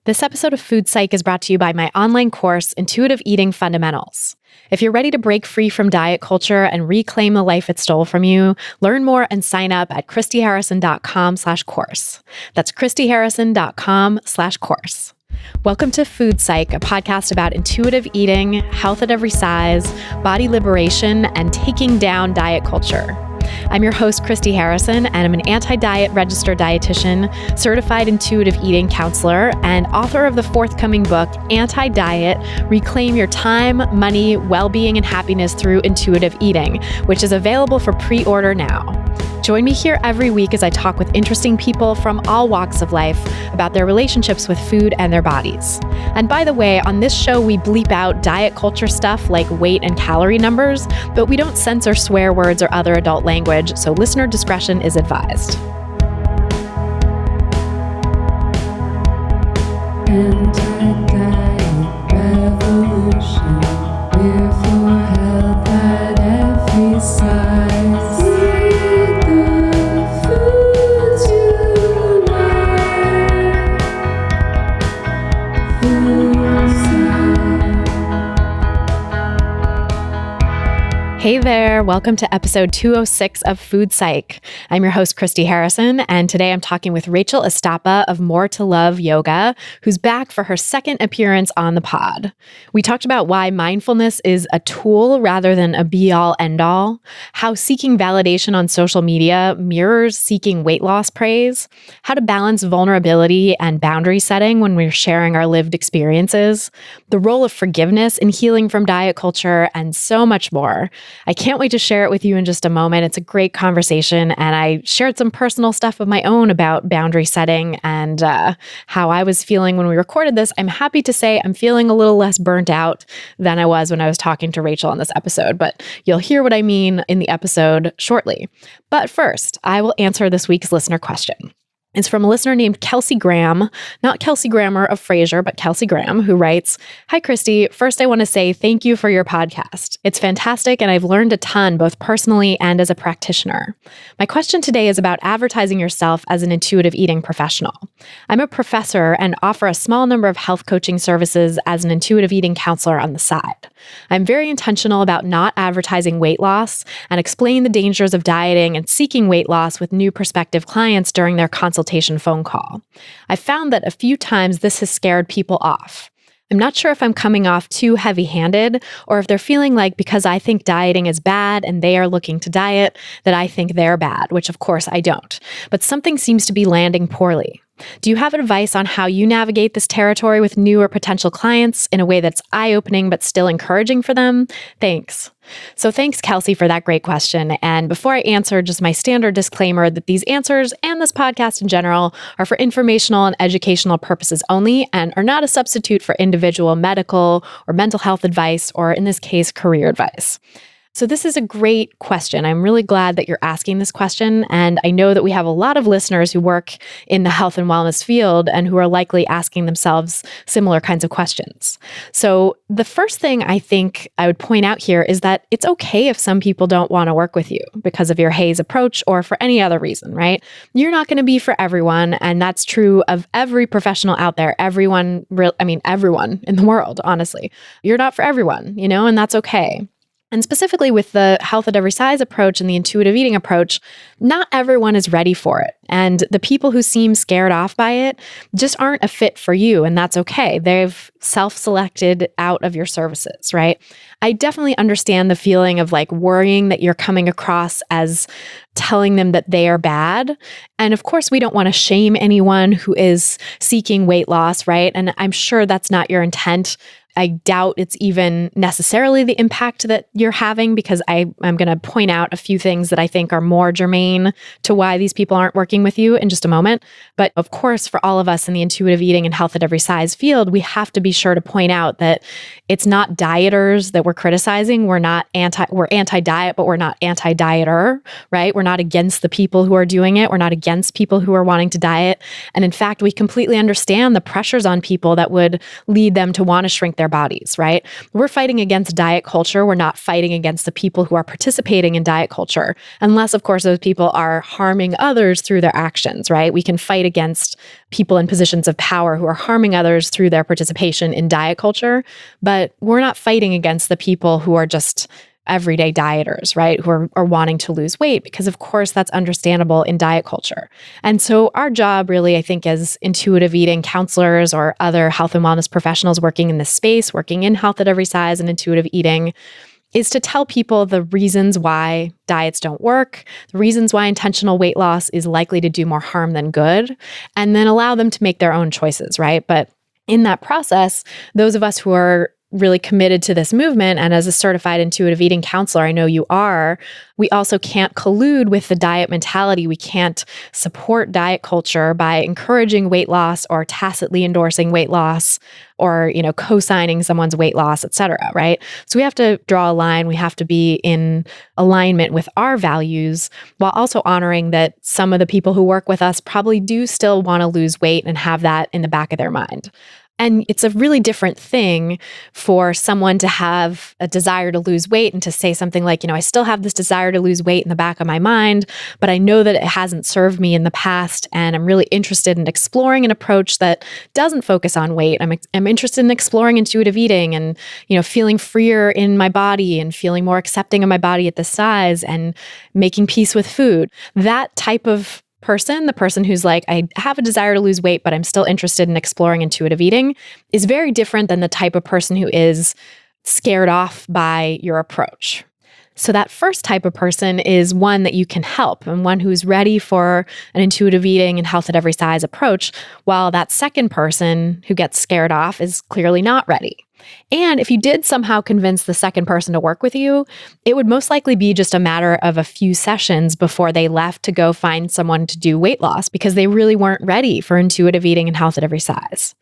This episode of Food Psych is brought to you by my online course, Intuitive Eating Fundamentals. If you're ready to break free from diet culture and reclaim the life it stole from you, learn more and sign up at christyharrison.com/course. That's christyharrison.com/course. Welcome to Food Psych, a podcast about intuitive eating, health at every size, body liberation, and taking down diet culture. I'm your host, Christy Harrison, and I'm an anti-diet registered dietitian, certified intuitive eating counselor, and author of the forthcoming book, Anti-Diet: Reclaim Your Time, Money, Well-Being, and Happiness Through Intuitive Eating, which is available for pre-order now. Join me here every week as I talk with interesting people from all walks of life about their relationships with food and their bodies. And by the way, on this show, we bleep out diet culture stuff like weight and calorie numbers, but we don't censor swear words or other adult language, so listener discretion is advised. Anti-diet revolution, we're for health at every size. Hey there, welcome to episode 206 of Food Psych. I'm your host, Christy Harrison, and today I'm talking with Rachel Estapa of More to Love Yoga, who's back for her second appearance on the pod. We talked about why mindfulness is a tool rather than a be-all, end-all, how seeking validation on social media mirrors seeking weight loss praise, how to balance vulnerability and boundary setting when we're sharing our lived experiences, the role of forgiveness in healing from diet culture, and so much more. I can't wait to share it with you in just a moment. It's a great conversation, and I shared some personal stuff of my own about boundary setting and how I was feeling when we recorded this. I'm happy to say I'm feeling a little less burnt out than I was when I was talking to Rachel on this episode, but you'll hear what I mean in the episode shortly. But first, I will answer this week's listener question. It's from a listener named Kelsey Graham, not Kelsey Grammer of Frasier, but Kelsey Graham, who writes, "Hi, Christy. First, I want to say thank you for your podcast. It's fantastic, and I've learned a ton, both personally and as a practitioner. My question today is about advertising yourself as an intuitive eating professional. I'm a professor and offer a small number of health coaching services as an intuitive eating counselor on the side. I'm very intentional about not advertising weight loss and explain the dangers of dieting and seeking weight loss with new prospective clients during their consultation phone call. I've found that a few times this has scared people off. I'm not sure if I'm coming off too heavy-handed or if they're feeling like because I think dieting is bad and they are looking to diet, that I think they're bad, which of course I don't. But something seems to be landing poorly. Do you have advice on how you navigate this territory with new or potential clients in a way that's eye-opening but still encouraging for them? Thanks." So thanks, Kelsey, for that great question. And before I answer, just my standard disclaimer that these answers and this podcast in general are for informational and educational purposes only and are not a substitute for individual medical or mental health advice, or in this case, career advice. So this is a great question. I'm really glad that you're asking this question. And I know that we have a lot of listeners who work in the health and wellness field and who are likely asking themselves similar kinds of questions. So the first thing I think I would point out here is that it's okay if some people don't want to work with you because of your HAES approach or for any other reason, right? You're not going to be for everyone. And that's true of every professional out there, everyone in the world, honestly. You're not for everyone, and that's okay. And specifically with the health at every size approach and the intuitive eating approach, not everyone is ready for it. And the people who seem scared off by it just aren't a fit for you. And that's okay. They've self-selected out of your services, right? I definitely understand the feeling of like worrying that you're coming across as telling them that they are bad. And of course, we don't want to shame anyone who is seeking weight loss, right? And I'm sure that's not your intent. I doubt it's even necessarily the impact that you're having, because I'm going to point out a few things that I think are more germane to why these people aren't working with you in just a moment. But of course, for all of us in the intuitive eating and health at every size field, we have to be sure to point out that it's not dieters that we're criticizing. We're anti-diet, but we're not anti-dieter, right? We're not against the people who are doing it. We're not against people who are wanting to diet. And in fact, we completely understand the pressures on people that would lead them to want to shrink their their bodies, right? We're fighting against diet culture. We're not fighting against the people who are participating in diet culture, unless, of course, those people are harming others through their actions, right? We can fight against people in positions of power who are harming others through their participation in diet culture, but we're not fighting against the people who are just everyday dieters, right? Who are wanting to lose weight, because of course that's understandable in diet culture. And so our job really, I think, as intuitive eating counselors or other health and wellness professionals working in this space, working in health at every size and intuitive eating, is to tell people the reasons why diets don't work, the reasons why intentional weight loss is likely to do more harm than good, and then allow them to make their own choices, right? But in that process, those of us who are really committed to this movement, and as a certified intuitive eating counselor, I know you are, we also can't collude with the diet mentality. We can't support diet culture by encouraging weight loss or tacitly endorsing weight loss or, co-signing someone's weight loss, et cetera, right? So we have to draw a line. We have to be in alignment with our values while also honoring that some of the people who work with us probably do still want to lose weight and have that in the back of their mind. And it's a really different thing for someone to have a desire to lose weight and to say something like, I still have this desire to lose weight in the back of my mind, but I know that it hasn't served me in the past. And I'm really interested in exploring an approach that doesn't focus on weight. I'm interested in exploring intuitive eating and, feeling freer in my body and feeling more accepting of my body at this size and making peace with food. That type of person, the person who's like, I have a desire to lose weight, but I'm still interested in exploring intuitive eating, is very different than the type of person who is scared off by your approach. So that first type of person is one that you can help and one who's ready for an intuitive eating and health at every size approach, while that second person who gets scared off is clearly not ready. And if you did somehow convince the second person to work with you, it would most likely be just a matter of a few sessions before they left to go find someone to do weight loss because they really weren't ready for intuitive eating and health at every size.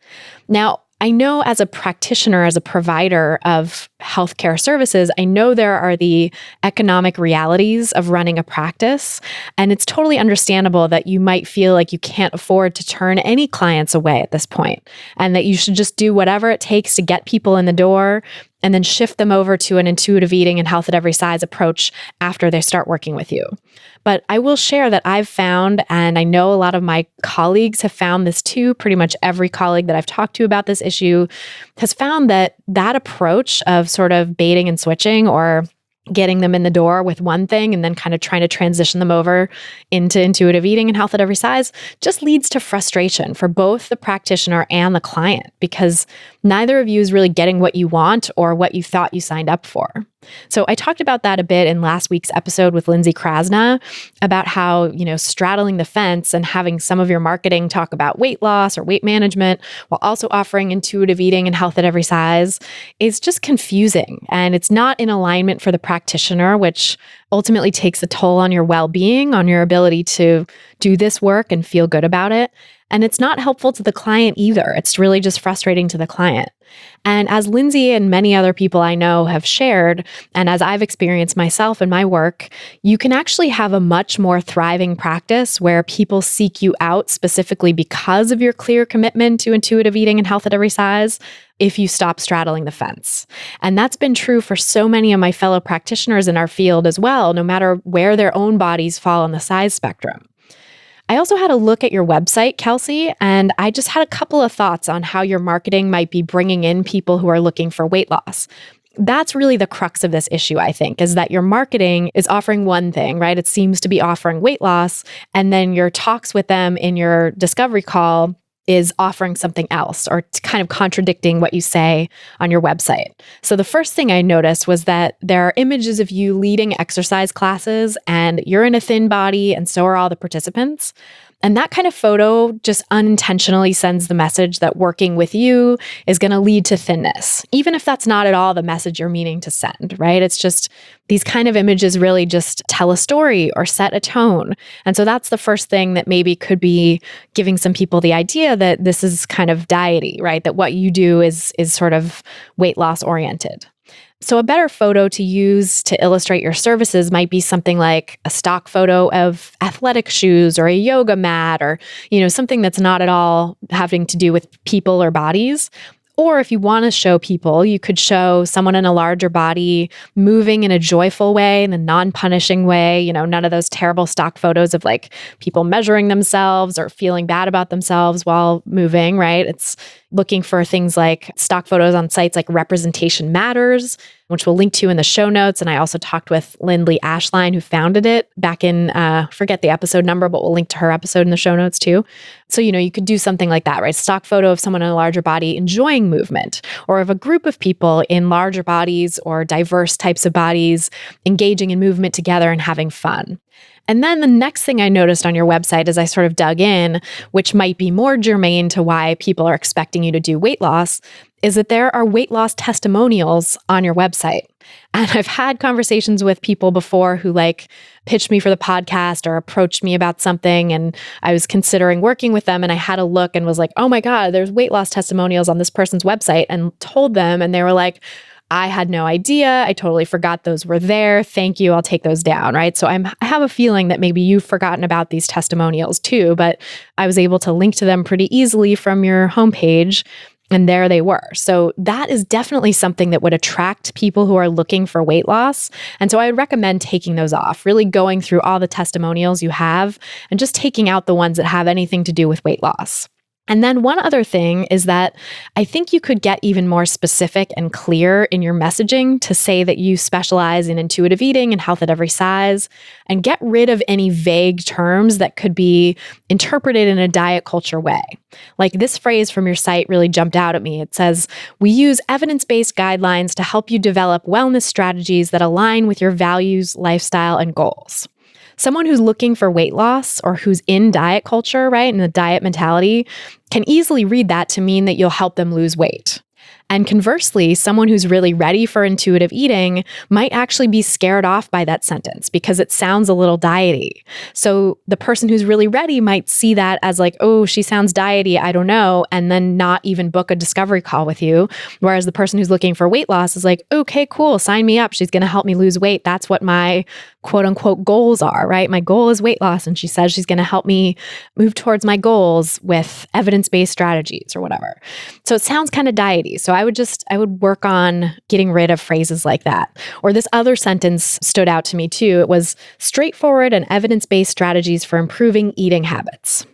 Now, I know as a practitioner, as a provider of healthcare services, I know there are the economic realities of running a practice, and it's totally understandable that you might feel like you can't afford to turn any clients away at this point, and that you should just do whatever it takes to get people in the door and then shift them over to an intuitive eating and health at every size approach after they start working with you. But I will share that I've found, and I know a lot of my colleagues have found this too, pretty much every colleague that I've talked to about this issue has found that that approach of sort of baiting and switching or getting them in the door with one thing and then kind of trying to transition them over into intuitive eating and health at every size just leads to frustration for both the practitioner and the client because neither of you is really getting what you want or what you thought you signed up for. So I talked about that a bit in last week's episode with Lindsay Krasna about how, straddling the fence and having some of your marketing talk about weight loss or weight management while also offering intuitive eating and health at every size is just confusing. And it's not in alignment for the practitioner, which ultimately takes a toll on your well-being, on your ability to do this work and feel good about it. And it's not helpful to the client either. It's really just frustrating to the client. And as Lindsay and many other people I know have shared, and as I've experienced myself in my work, you can actually have a much more thriving practice where people seek you out specifically because of your clear commitment to intuitive eating and health at every size if you stop straddling the fence. And that's been true for so many of my fellow practitioners in our field as well, no matter where their own bodies fall on the size spectrum. I also had a look at your website, Kelsey, and I just had a couple of thoughts on how your marketing might be bringing in people who are looking for weight loss. That's really the crux of this issue, I think, is that your marketing is offering one thing, right? It seems to be offering weight loss, and then your talks with them in your discovery call is offering something else or kind of contradicting what you say on your website. So the first thing I noticed was that there are images of you leading exercise classes and you're in a thin body and so are all the participants. And that kind of photo just unintentionally sends the message that working with you is going to lead to thinness, even if that's not at all the message you're meaning to send, right? It's just these kind of images really just tell a story or set a tone. And so that's the first thing that maybe could be giving some people the idea that this is kind of diety, right? That what you do is sort of weight loss oriented. So a better photo to use to illustrate your services might be something like a stock photo of athletic shoes or a yoga mat or, something that's not at all having to do with people or bodies. Or if you want to show people, you could show someone in a larger body moving in a joyful way, in a non-punishing way, none of those terrible stock photos of like people measuring themselves or feeling bad about themselves while moving, right? It's looking for things like stock photos on sites like Representation Matters, which we'll link to in the show notes. And I also talked with Lindley Ashline, who founded it back in, forget the episode number, but we'll link to her episode in the show notes too. So, you could do something like that, right? Stock photo of someone in a larger body enjoying movement, or of a group of people in larger bodies or diverse types of bodies engaging in movement together and having fun. And then the next thing I noticed on your website as I sort of dug in, which might be more germane to why people are expecting you to do weight loss, is that there are weight loss testimonials on your website. And I've had conversations with people before who pitched me for the podcast or approached me about something, and I was considering working with them, and I had a look and was like, oh my God, there's weight loss testimonials on this person's website, and told them, and they were like, I had no idea. I totally forgot those were there. Thank you. I'll take those down, right? So I have a feeling that maybe you've forgotten about these testimonials too, but I was able to link to them pretty easily from your homepage. And there they were. So that is definitely something that would attract people who are looking for weight loss. And so I would recommend taking those off, really going through all the testimonials you have and just taking out the ones that have anything to do with weight loss. And then one other thing is that I think you could get even more specific and clear in your messaging to say that you specialize in intuitive eating and health at every size, and get rid of any vague terms that could be interpreted in a diet culture way. Like this phrase from your site really jumped out at me. It says, "We use evidence-based guidelines to help you develop wellness strategies that align with your values, lifestyle, and goals." Someone who's looking for weight loss or who's in diet culture, right, and the diet mentality can easily read that to mean that you'll help them lose weight. And conversely, someone who's really ready for intuitive eating might actually be scared off by that sentence because it sounds a little diety. So the person who's really ready might see that as like, oh, she sounds diety, I don't know, and then not even book a discovery call with you. Whereas the person who's looking for weight loss is like, okay, cool, sign me up. She's going to help me lose weight. That's what my quote unquote goals are, right? My goal is weight loss. And she says she's going to help me move towards my goals with evidence-based strategies or whatever. So it sounds kind of diety. So I would work on getting rid of phrases like that. Or this other sentence stood out to me too. It was straightforward and evidence-based strategies for improving eating habits.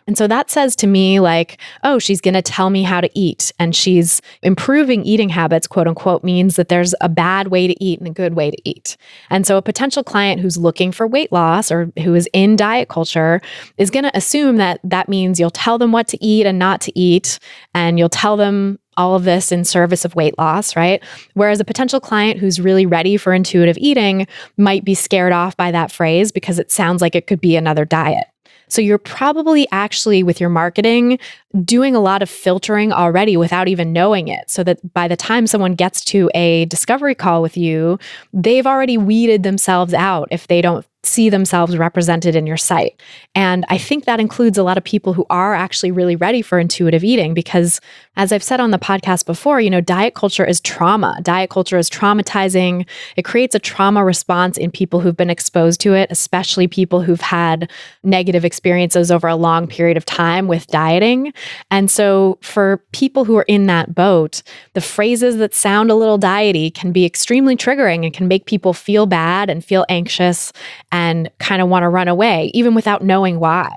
And so that says to me like, oh, she's going to tell me how to eat, and she's improving eating habits, quote unquote, means that there's a bad way to eat and a good way to eat. And so a potential client who's looking for weight loss or who is in diet culture is going to assume that that means you'll tell them what to eat and not to eat, and you'll tell them all of this in service of weight loss, right? Whereas a potential client who's really ready for intuitive eating might be scared off by that phrase because it sounds like it could be another diet. So you're probably actually, with your marketing, doing a lot of filtering already without even knowing it, so that by the time someone gets to a discovery call with you, they've already weeded themselves out if they don't see themselves represented in your site. And I think that includes a lot of people who are actually really ready for intuitive eating because, as I've said on the podcast before, diet culture is trauma. Diet culture is traumatizing. It creates a trauma response in people who've been exposed to it, especially people who've had negative experiences over a long period of time with dieting. And so for people who are in that boat, the phrases that sound a little diety can be extremely triggering and can make people feel bad and feel anxious and kind of want to run away, even without knowing why.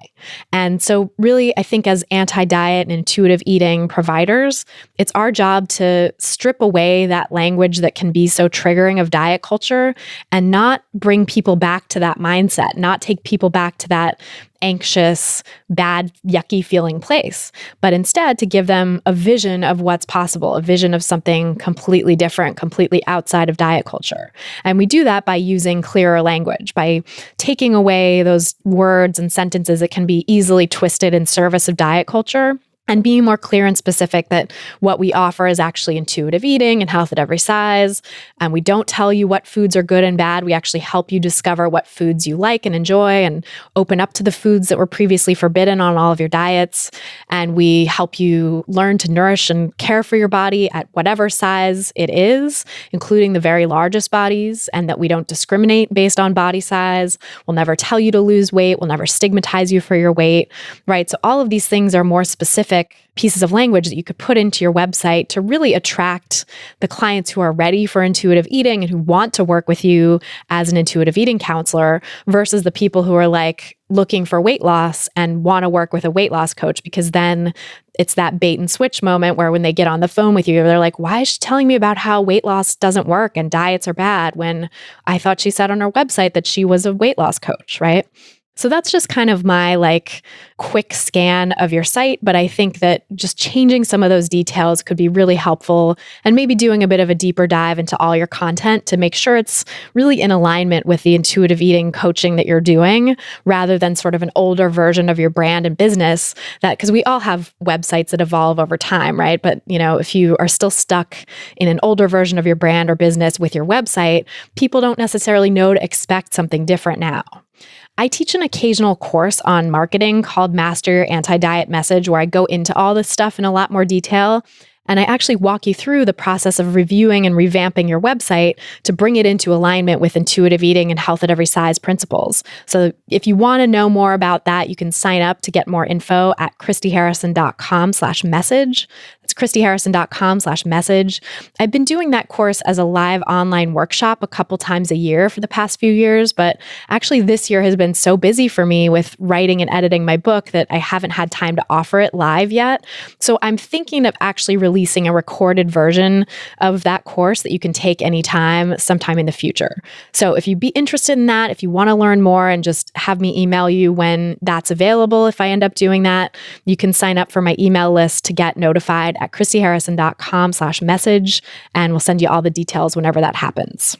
And so really, I think as anti-diet and intuitive eating providers, it's our job to strip away that language that can be so triggering of diet culture and not bring people back to that mindset, not take people back to that anxious, bad, yucky feeling place, but instead to give them a vision of what's possible, a vision of something completely different, completely outside of diet culture. And we do that by using clearer language, by taking away those words and sentences that can be easily twisted in service of diet culture, and being more clear and specific that what we offer is actually intuitive eating and health at every size. And we don't tell you what foods are good and bad. We actually help you discover what foods you like and enjoy and open up to the foods that were previously forbidden on all of your diets. And we help you learn to nourish and care for your body at whatever size it is, including the very largest bodies, and that we don't discriminate based on body size. We'll never tell you to lose weight. We'll never stigmatize you for your weight, right? So all of these things are more specific specific pieces of language that you could put into your website to really attract the clients who are ready for intuitive eating and who want to work with you as an intuitive eating counselor versus the people who are like looking for weight loss and want to work with a weight loss coach, because then it's that bait and switch moment where when they get on the phone with you, they're like, why is she telling me about how weight loss doesn't work and diets are bad when I thought she said on her website that she was a weight loss coach, right? So that's just kind of my like quick scan of your site. But I think that just changing some of those details could be really helpful, and maybe doing a bit of a deeper dive into all your content to make sure it's really in alignment with the intuitive eating coaching that you're doing, rather than sort of an older version of your brand and business that, because we all have websites that evolve over time, right? But if you are still stuck in an older version of your brand or business with your website, people don't necessarily know to expect something different now. I teach an occasional course on marketing called Master Your Anti-Diet Message, where I go into all this stuff in a lot more detail. And I actually walk you through the process of reviewing and revamping your website to bring it into alignment with intuitive eating and health at every size principles. So if you want to know more about that, you can sign up to get more info at christyharrison.com/message. That's christyharrison.com/message. I've been doing that course as a live online workshop a couple times a year for the past few years, but actually this year has been so busy for me with writing and editing my book that I haven't had time to offer it live yet. So I'm thinking of actually releasing a recorded version of that course that you can take anytime, sometime in the future. So if you'd be interested in that, if you want to learn more and just have me email you when that's available, if I end up doing that, you can sign up for my email list to get notified at christyharrison.com/message, and we'll send you all the details whenever that happens.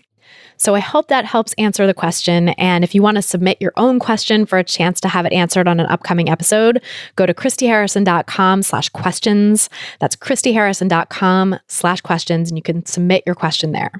So I hope that helps answer the question. And if you want to submit your own question for a chance to have it answered on an upcoming episode, go to christyharrison.com/questions. That's christyharrison.com/questions, and you can submit your question there.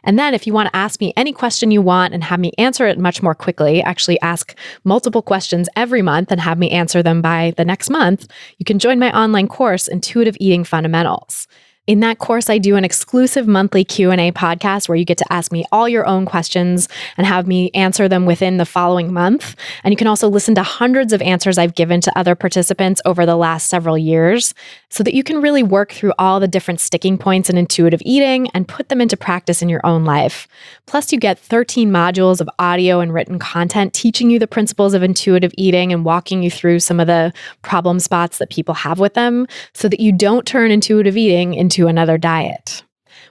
And then if you want to ask me any question you want and have me answer it much more quickly, actually ask multiple questions every month and have me answer them by the next month, you can join my online course, Intuitive Eating Fundamentals. In that course, I do an exclusive monthly Q&A podcast where you get to ask me all your own questions and have me answer them within the following month. And you can also listen to hundreds of answers I've given to other participants over the last several years so that you can really work through all the different sticking points in intuitive eating and put them into practice in your own life. Plus, you get 13 modules of audio and written content teaching you the principles of intuitive eating and walking you through some of the problem spots that people have with them so that you don't turn intuitive eating into another diet.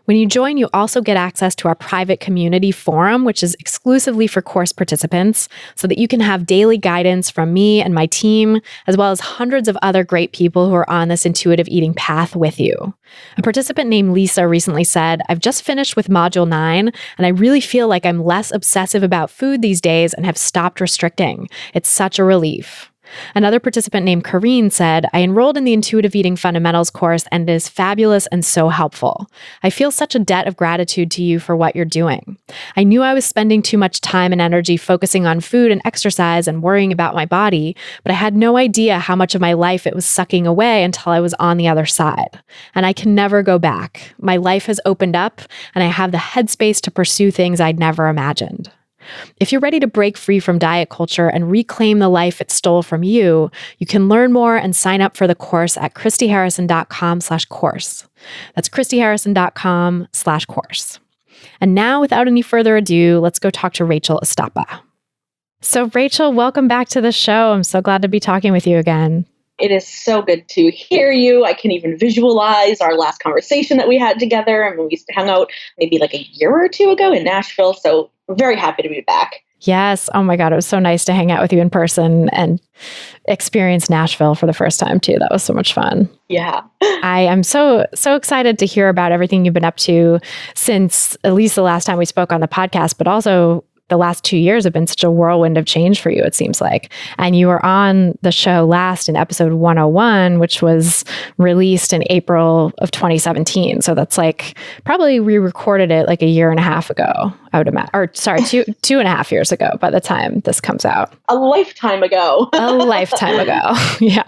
When you join, you also get access to our private community forum, which is exclusively for course participants, so that you can have daily guidance from me and my team, as well as hundreds of other great people who are on this intuitive eating path with you. A participant named Lisa recently said, "I've just finished with Module 9, and I really feel like I'm less obsessive about food these days and have stopped restricting. It's such a relief." Another participant named Kareen said, "I enrolled in the Intuitive Eating Fundamentals course and it is fabulous and so helpful. I feel such a debt of gratitude to you for what you're doing. I knew I was spending too much time and energy focusing on food and exercise and worrying about my body, but I had no idea how much of my life it was sucking away until I was on the other side. And I can never go back. My life has opened up and I have the headspace to pursue things I'd never imagined." If you're ready to break free from diet culture and reclaim the life it stole from you, you can learn more and sign up for the course at christyharrison.com/course. That's christyharrison.com/course. And now, without any further ado, let's go talk to Rachel Estapa. So Rachel, welcome back to the show. I'm so glad to be talking with you again. It is so good to hear you. I can even visualize our last conversation that we had together. And we hung out maybe like a year or two ago in Nashville. So very happy to be back. Yes. Oh my God. It was so nice to hang out with you in person and experience Nashville for the first time too. That was so much fun. Yeah. I am so excited to hear about everything you've been up to since at least the last time we spoke on the podcast, but also the last 2 years have been such a whirlwind of change for you, it seems like. And you were on the show last in episode 101, which was released in April of 2017. So that's like, probably we recorded it like a year and a half ago, I would imagine. Or sorry, two and a half years ago by the time this comes out. A lifetime ago. A lifetime ago. Yeah.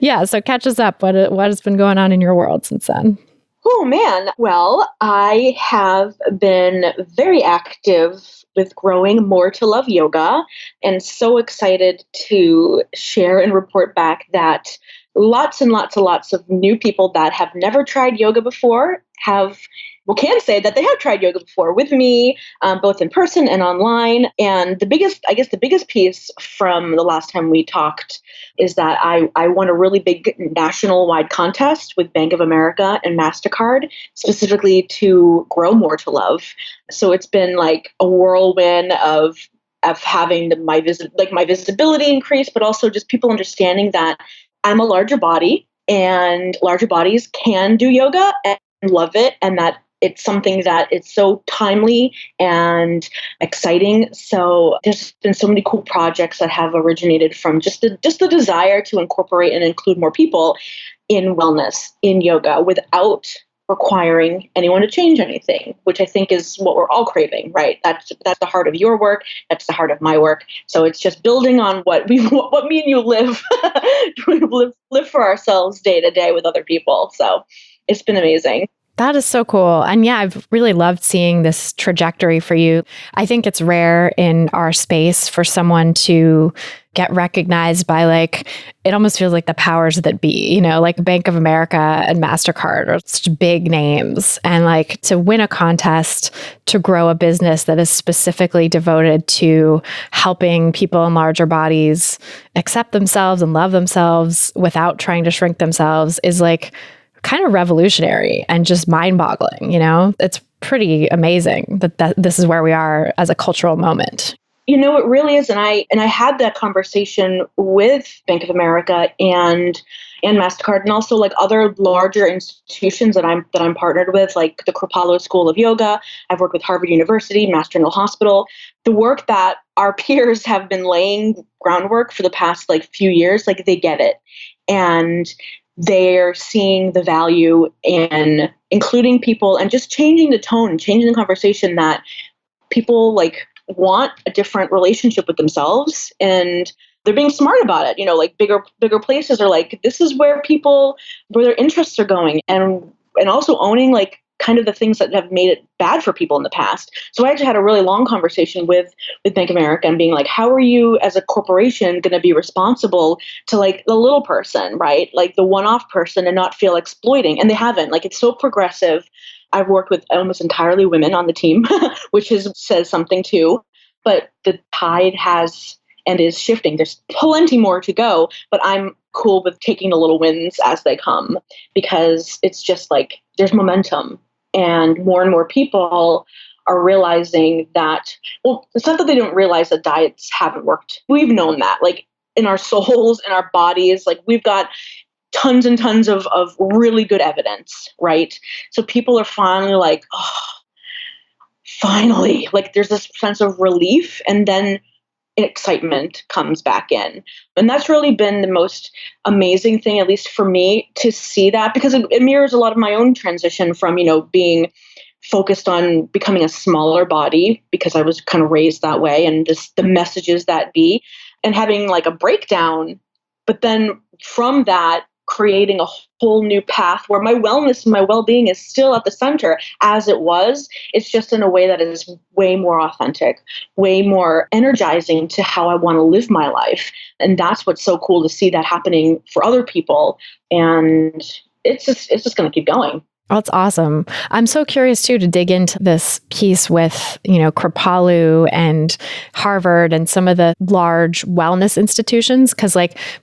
Yeah. So catch us up. What has been going on in your world since then? Oh, man. Well, I have been very active with growing More to Love yoga and so excited to share and report back that lots and lots and lots of new people that have never tried yoga before can say that they have tried yoga before with me, both in person and online. And the biggest piece from the last time we talked is that I won a really big national wide contest with Bank of America and MasterCard, specifically to grow More to Love. So it's been like a whirlwind of having my visibility increase, but also just people understanding that I'm a larger body and larger bodies can do yoga and love it, and that it's something that it's so timely and exciting. So there's been so many cool projects that have originated from just the desire to incorporate and include more people in wellness, in yoga, without requiring anyone to change anything, which I think is what we're all craving, right? That's the heart of your work. That's the heart of my work. So it's just building on what me and you live for ourselves day to day with other people. So it's been amazing. That is so cool. And yeah, I've really loved seeing this trajectory for you. I think it's rare in our space for someone to get recognized by it almost feels like the powers that be, like Bank of America and MasterCard are such big names. And to win a contest to grow a business that is specifically devoted to helping people in larger bodies accept themselves and love themselves without trying to shrink themselves is kind of revolutionary and just mind-boggling, It's pretty amazing that this is where we are as a cultural moment. It really is. And I had that conversation with Bank of America and MasterCard, and also other larger institutions that I'm partnered with, like the Kripalu School of Yoga. I've worked with Harvard University, Mass General Hospital. The work that our peers have been laying groundwork for the past few years, they get it. And they're seeing the value in including people and just changing the tone, changing the conversation, that people want a different relationship with themselves, and they're being smart about it. Bigger places are this is where their interests are going, and also owning kind of the things that have made it bad for people in the past. So I actually had a really long conversation with Bank of America and being how are you as a corporation going to be responsible to the little person, right? The one-off person, and not feel exploiting. And they haven't. It's so progressive. I've worked with almost entirely women on the team, which says something too. But the tide has and is shifting. There's plenty more to go, but I'm cool with taking the little wins as they come, because it's just there's momentum. And more people are realizing that, well, it's not that they don't realize that diets haven't worked. We've known that, in our souls, in our bodies, we've got tons and tons of really good evidence, right? So people are finally finally, there's this sense of relief, and then excitement comes back in. And that's really been the most amazing thing, at least for me, to see that, because it mirrors a lot of my own transition from, being focused on becoming a smaller body, because I was kind of raised that way, and just the messages that be, and having a breakdown. But then from that, creating a whole new path where my wellness and my well-being is still at the center as it was. It's just in a way that is way more authentic, way more energizing to how I want to live my life. And that's what's so cool to see that happening for other people. And it's just going to keep going. Well, that's awesome. I'm so curious too to dig into this piece with, Kripalu and Harvard and some of the large wellness institutions, because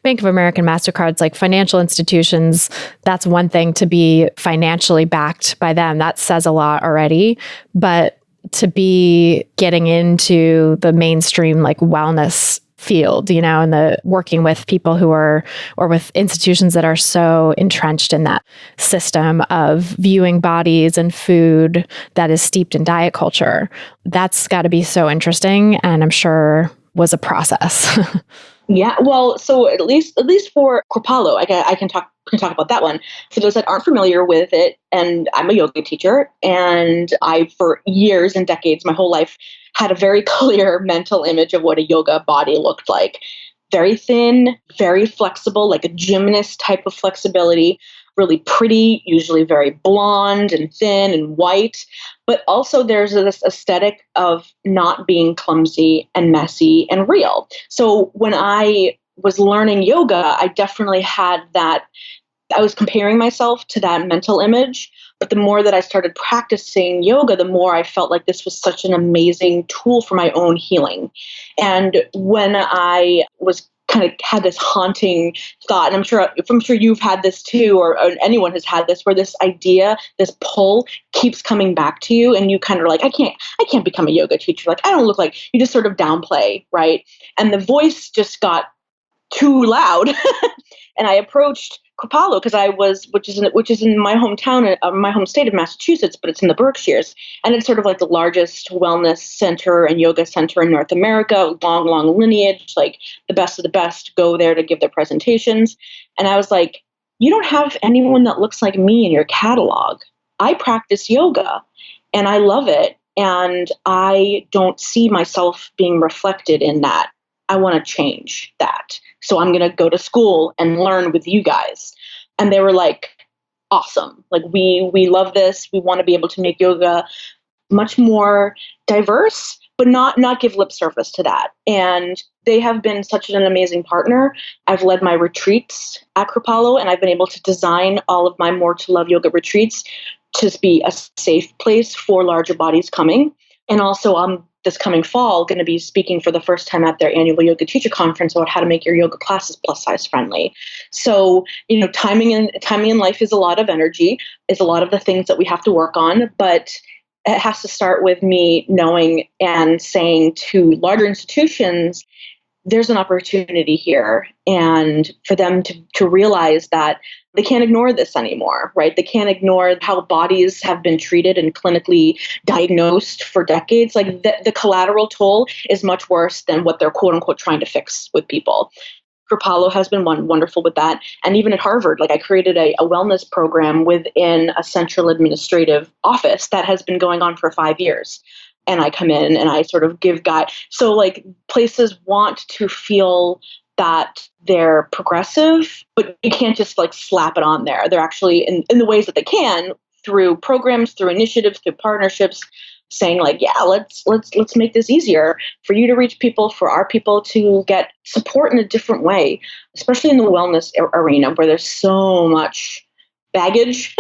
Bank of America and MasterCard's financial institutions, that's one thing to be financially backed by them. That says a lot already. But to be getting into the mainstream wellness field, and the working with people who are, or with institutions that are so entrenched in that system of viewing bodies and food that is steeped in diet culture. That's got to be so interesting, and I'm sure was a process. Yeah, well, so at least for Kripalu, I can talk about that one. For those that aren't familiar with it, and I'm a yoga teacher, and I, for years and decades, my whole life, had a very clear mental image of what a yoga body looked like. Very thin, very flexible, like a gymnast type of flexibility, really pretty, usually very blonde and thin and white. But also there's this aesthetic of not being clumsy and messy and real. So when I was learning yoga, I definitely had that. I was comparing myself to that mental image. But the more that I started practicing yoga, the more I felt like this was such an amazing tool for my own healing. And when I was kind of had this haunting thought, and I'm sure you've had this too, or anyone has had this, where this idea, this pull keeps coming back to you, and you kind of like, I can't become a yoga teacher. Like, I don't look like, you just sort of downplay, right? And the voice just got too loud. And I approached Kripalu because which is in my hometown, my home state of Massachusetts, but it's in the Berkshires, and it's sort of like the largest wellness center and yoga center in North America. Long lineage, like the best of the best go there to give their presentations. And I was like, you don't have anyone that looks like me in your catalog. I practice yoga, and I love it, and I don't see myself being reflected in that. I want to change that. So I'm going to go to school and learn with you guys. And they were like, awesome. Like, we love this. We want to be able to make yoga much more diverse, but not give lip service to that. And they have been such an amazing partner. I've led my retreats at Kripalu, and I've been able to design all of my More to Love yoga retreats to be a safe place for larger bodies coming. And also, this coming fall, going to be speaking for the first time at their annual yoga teacher conference about how to make your yoga classes plus size friendly. So, timing in life is a lot of energy, is a lot of the things that we have to work on, but it has to start with me knowing and saying to larger institutions, there's an opportunity here, and for them to realize that they can't ignore this anymore, right? They can't ignore how bodies have been treated and clinically diagnosed for decades. Like, the collateral toll is much worse than what they're quote unquote trying to fix with people. Kripalu has been wonderful with that. And even at Harvard, like, I created a wellness program within a central administrative office that has been going on for 5 years. And I come in and I sort of give guide. So, like, places want to feel that they're progressive, but you can't just like slap it on there. They're actually in the ways that they can, through programs, through initiatives, through partnerships, saying like, yeah, let's make this easier for you to reach people, for our people to get support in a different way, especially in the wellness arena where there's so much baggage.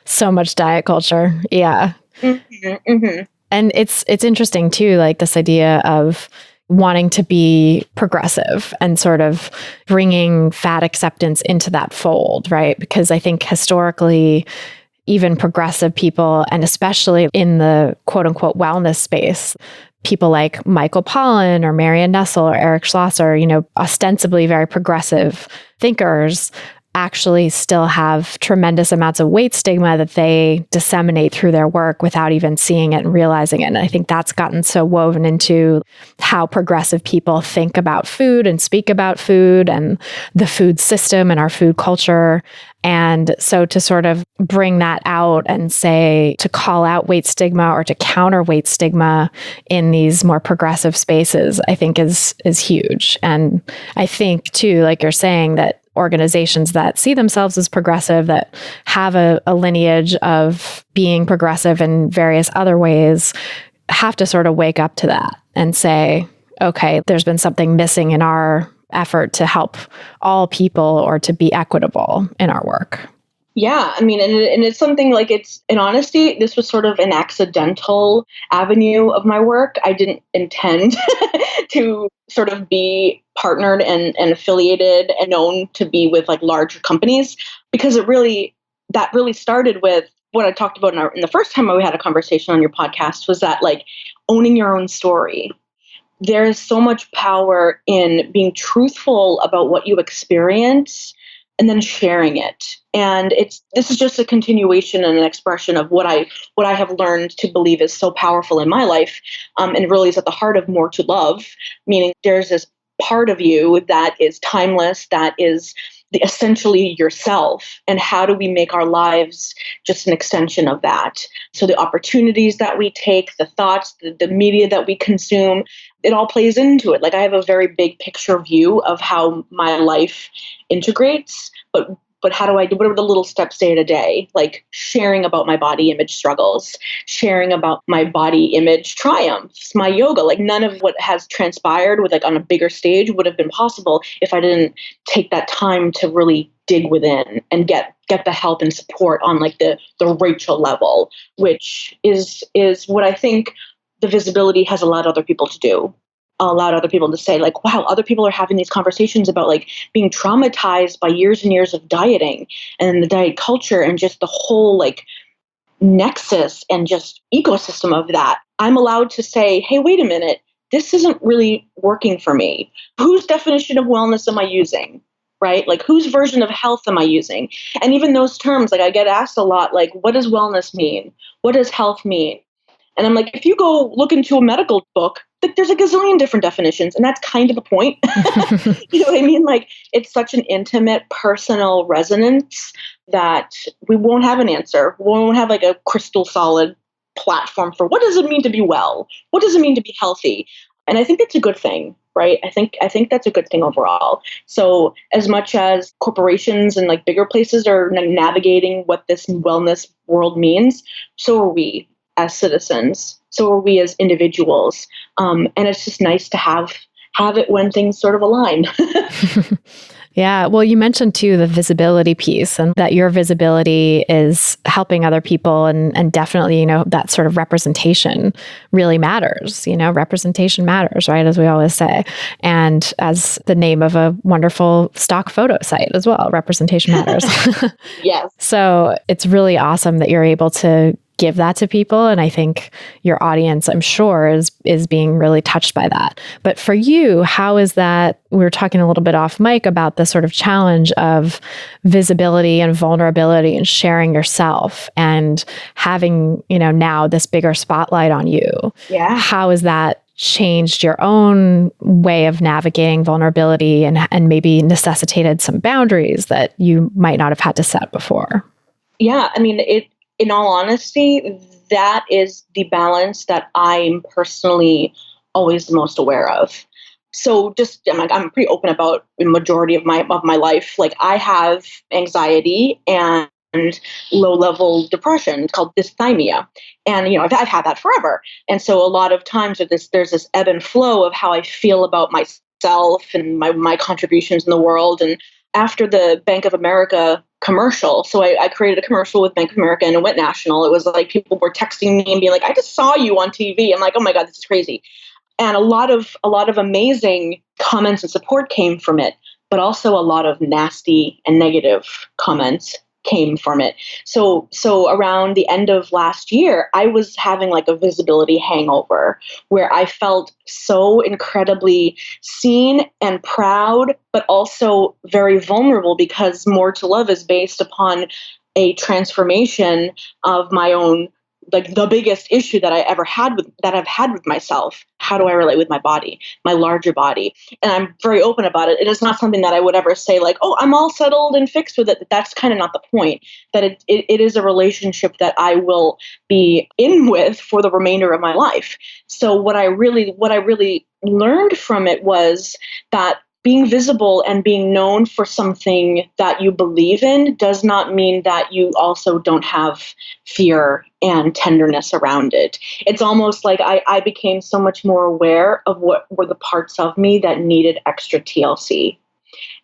So much diet culture. Yeah. Mm-hmm, mm-hmm. And it's interesting too, like this idea of wanting to be progressive and sort of bringing fat acceptance into that fold, right? Because I think historically, even progressive people, and especially in the quote unquote wellness space, people like Michael Pollan or Marion Nestle or Eric Schlosser, ostensibly very progressive thinkers, actually still have tremendous amounts of weight stigma that they disseminate through their work without even seeing it and realizing it. And I think that's gotten so woven into how progressive people think about food and speak about food and the food system and our food culture. And so to sort of bring that out and say, to call out weight stigma or to counter weight stigma in these more progressive spaces, I think is huge. And I think too, like you're saying, that organizations that see themselves as progressive, that have a lineage of being progressive in various other ways, have to sort of wake up to that and say, okay, there's been something missing in our effort to help all people or to be equitable in our work. Yeah, I mean, and it's something like, it's, in honesty, this was sort of an accidental avenue of my work. I didn't intend to sort of be partnered and affiliated and known to be with like larger companies, because that really started with what I talked about in the first time we had a conversation on your podcast, was that like owning your own story. There is so much power in being truthful about what you experience and then sharing it. And this is just a continuation and an expression of what I have learned to believe is so powerful in my life, and really is at the heart of More to Love, meaning there's this part of you that is timeless, that is essentially yourself. And how do we make our lives just an extension of that? So the opportunities that we take, the thoughts, the media that we consume, it all plays into it. Like, I have a very big picture view of how my life integrates, but but what are the little steps day to day? Like sharing about my body image struggles, sharing about my body image triumphs, my yoga. Like none of what has transpired with like on a bigger stage would have been possible if I didn't take that time to really dig within and get the help and support on like the Rachel level, which is what I think the visibility has allowed other people to do. Allowed other people to say like, wow, other people are having these conversations about like being traumatized by years and years of dieting and the diet culture and just the whole like nexus and just ecosystem of that. I'm allowed to say, hey, wait a minute, this isn't really working for me. Whose definition of wellness am I using? Right? Like whose version of health am I using? And even those terms, like I get asked a lot, like, what does wellness mean? What does health mean? And I'm like, if you go look into a medical book, like there's a gazillion different definitions, and that's kind of the point. You know what I mean? Like it's such an intimate, personal resonance that we won't have an answer. We won't have like a crystal solid platform for what does it mean to be well? What does it mean to be healthy? And I think that's a good thing, right? I think that's a good thing overall. So as much as corporations and like bigger places are navigating what this wellness world means, so are we as citizens. So are we as individuals. And it's just nice to have it when things sort of align. Yeah. Well, you mentioned too the visibility piece and that your visibility is helping other people and definitely, that sort of representation really matters. Representation matters, right? As we always say. And as the name of a wonderful stock photo site as well, representation matters. Yes. So it's really awesome that you're able to give that to people. And I think your audience, I'm sure, is being really touched by that. But for you, how is that? We were talking a little bit off mic about the sort of challenge of visibility and vulnerability and sharing yourself and having, now this bigger spotlight on you. Yeah. How has that changed your own way of navigating vulnerability and maybe necessitated some boundaries that you might not have had to set before? Yeah. I mean, in all honesty, that is the balance that I'm personally always the most aware of. So I'm pretty open about the majority of my life. Like I have anxiety and low-level depression. It's called dysthymia. And, I've had that forever. And so a lot of times there's this ebb and flow of how I feel about myself and my contributions in the world. And after the Bank of America commercial, so I created a commercial with Bank of America and it went national. It was like people were texting me and being like, I just saw you on TV. I'm like, oh my God, this is crazy. And a lot of amazing comments and support came from it, but also a lot of nasty and negative comments came from it. So around the end of last year, I was having like a visibility hangover where I felt so incredibly seen and proud, but also very vulnerable because More to Love is based upon a transformation of my own, like the biggest issue that I've had with myself. How do I relate with my body, my larger body? And I'm very open about it. It is not something that I would ever say like, oh, I'm all settled and fixed with it. That's kind of not the point. That it is a relationship that I will be in with for the remainder of my life. So what I really learned from it was that being visible and being known for something that you believe in does not mean that you also don't have fear and tenderness around it. It's almost like I became so much more aware of what were the parts of me that needed extra TLC.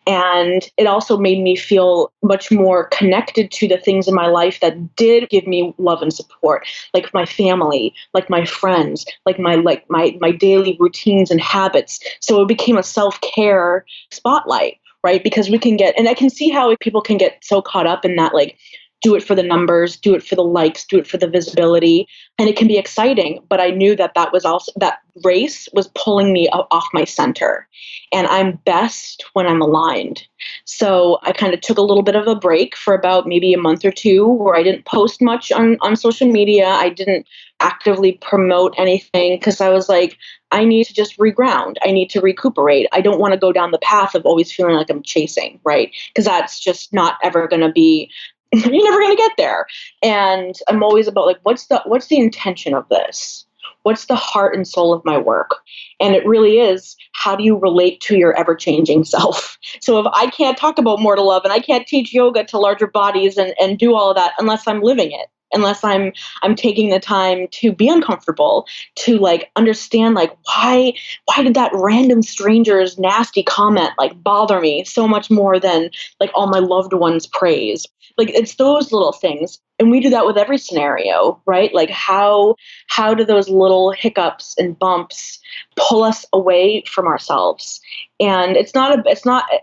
And it also made me feel much more connected to the things in my life that did give me love and support, like my family, like my friends, like my daily routines and habits. So it became a self-care spotlight, right? Because we can get, and I can see how people can get so caught up in that, like, do it for the numbers, do it for the likes, do it for the visibility. And it can be exciting, but I knew that that race was pulling me off my center. And I'm best when I'm aligned. So I kind of took a little bit of a break for about maybe a month or two where I didn't post much on social media. I didn't actively promote anything because I was like, I need to just reground. I need to recuperate. I don't want to go down the path of always feeling like I'm chasing, right? Because that's just not ever going to be, you're never going to get there. And I'm always about like, what's the intention of this? what's the heart and soul of my work? And it really is, how do you relate to your ever-changing self? So if I can't talk about more to love and I can't teach yoga to larger bodies and do all of that unless I'm living it, unless I'm taking the time to be uncomfortable, to like understand like why did that random stranger's nasty comment like bother me so much more than like all my loved ones' praise. Like it's those little things. And we do that with every scenario, right? Like how do those little hiccups and bumps pull us away from ourselves? And it's not